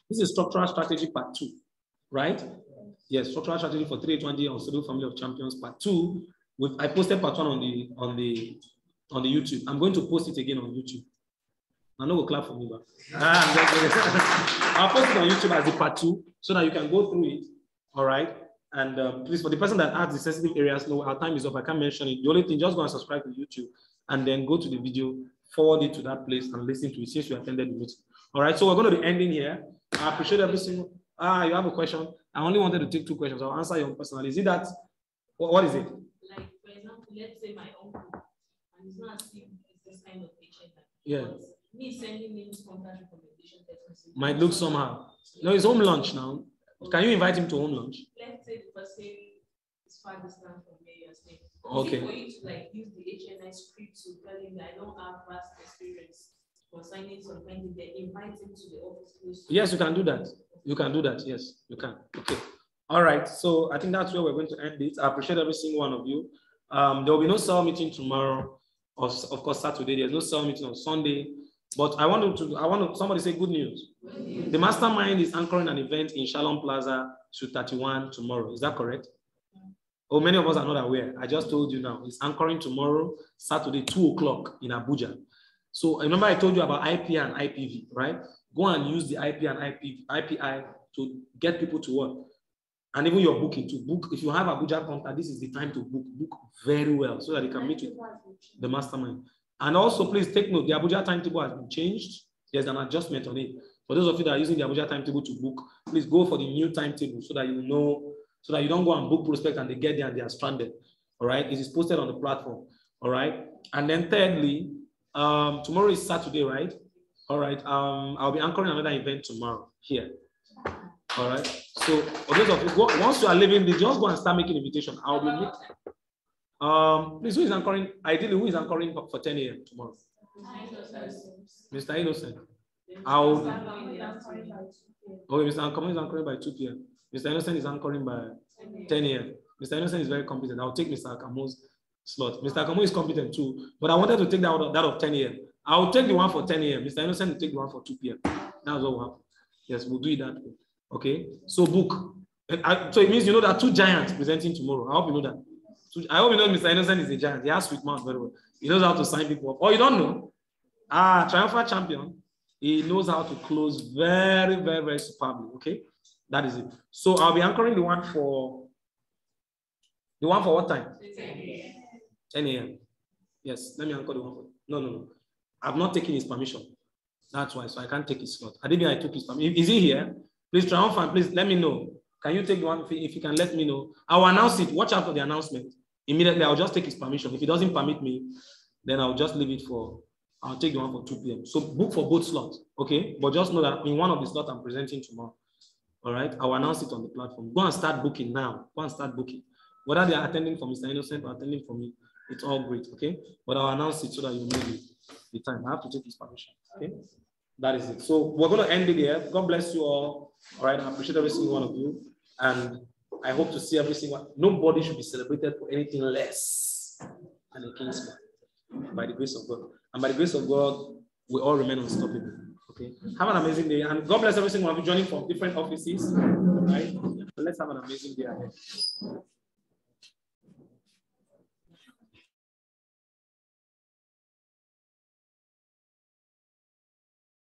This is structural strategy part 2, right? Yes, structural strategy for 381D on Stable Family of Champions part 2. I posted part 1 on the YouTube. I'm going to post it again on YouTube. I know we'll clap for me, but I'll post it on YouTube as the part 2 so that you can go through it. All right. And please, for the person that asks the sensitive areas, no, our time is up. I can't mention it. The only thing, just go and subscribe to YouTube and then go to the video, forward it to that place and listen to it since you attended the meeting. All right. So we're going to be ending here. I appreciate every single. You have a question? I only wanted to take 2 questions. I'll answer your personally. Is it that? What is it? Like, for example, let's say my uncle, and he's not asking this kind of patient. Yeah. Me sending him contact recommendation text might look somehow. No, it's home lunch now. Can you invite him to home lunch? Let's say the person is far distant from where you're staying. Okay. For you to like use the HNI script to tell him that I don't have vast experience concerning some kind of they invite him to the office close. Yes, you can do that. You can do that. Yes, you can. Okay. All right. So I think that's where we're going to end it. I appreciate every single one of you. There will be no cell meeting tomorrow. Of course, Saturday. There's no cell meeting on Sunday. But I want somebody say good news. The mastermind is anchoring an event in Shalom Plaza, Suite 31 tomorrow. Is that correct? Oh, many of us are not aware. I just told you now. It's anchoring tomorrow, Saturday, 2 o'clock in Abuja. So remember I told you about IP and IPV, right? Go and use the IP and IPI to get people to work. And even your booking, to book. If you have Abuja contact, this is the time to book very well so that you can meet with the mastermind. And also, please take note, the Abuja timetable has been changed. There's an adjustment on it. For those of you that are using the Abuja timetable to book, please go for the new timetable so that you know, so that you don't go and book prospect and they get there and they are stranded. All right, it is posted on the platform. All right, and then thirdly, tomorrow is Saturday, right? All right, I'll be anchoring another event tomorrow here. All right, so for those of you, once you are leaving, just go and start making invitation. I'll be meeting. Please, who is anchoring? Ideally, who is anchoring for 10 a.m. tomorrow? Mr. Innocent. Then I'll- start now in the afternoon. Okay, Mr. Ankomo is anchoring by 2 p.m. Mr. Innocent is anchoring by 10 a.m. Mr. Innocent is very competent. I'll take Mr. Akamo's slot. Mr. Akamo is competent too, but I wanted to take that of 10 a.m. I'll take the one for 10 a.m. Mr. Innocent will take the one for 2 p.m. That's what will happen. Yes, we'll do it that way. Okay, so book. So it means you know there are 2 giants presenting tomorrow. I hope you know that. I hope you know Mr. Innocent is a giant. He has sweet mouth very well. He knows how to sign people up. Or you don't know? Triumphant champion. He knows how to close very, very, very superbly. Okay, that is it. So I'll be anchoring the one for what time? 10 a.m. Yes, let me anchor the one for. No. I've not taken his permission. That's why. So I can't take his slot. I didn't. I took his permission. Is he here? Please, Triumphant. Please let me know. Can you take the one? If you can, let me know. I'll announce it. Watch out for the announcement. Immediately, I'll just take his permission. If he doesn't permit me, then I'll just leave it for. I'll take the one for 2 p.m. So book for both slots, okay? But just know that in one of the slots I'm presenting tomorrow. All right, I'll announce it on the platform. Go and start booking now. Go and start booking. Whether they are attending for Mr. Innocent or attending for me, it's all great, okay? But I'll announce it so that you know the time. I have to take his permission, okay? That is it. So we're going to end it here. God bless you all. All right, I appreciate every single one of you. And I hope to see every single one. Nobody should be celebrated for anything less than a king's man, by the grace of God. And by the grace of God, we all remain unstoppable. Okay. Have an amazing day. And God bless every single one of you joining from different offices. Right? Let's have an amazing day ahead.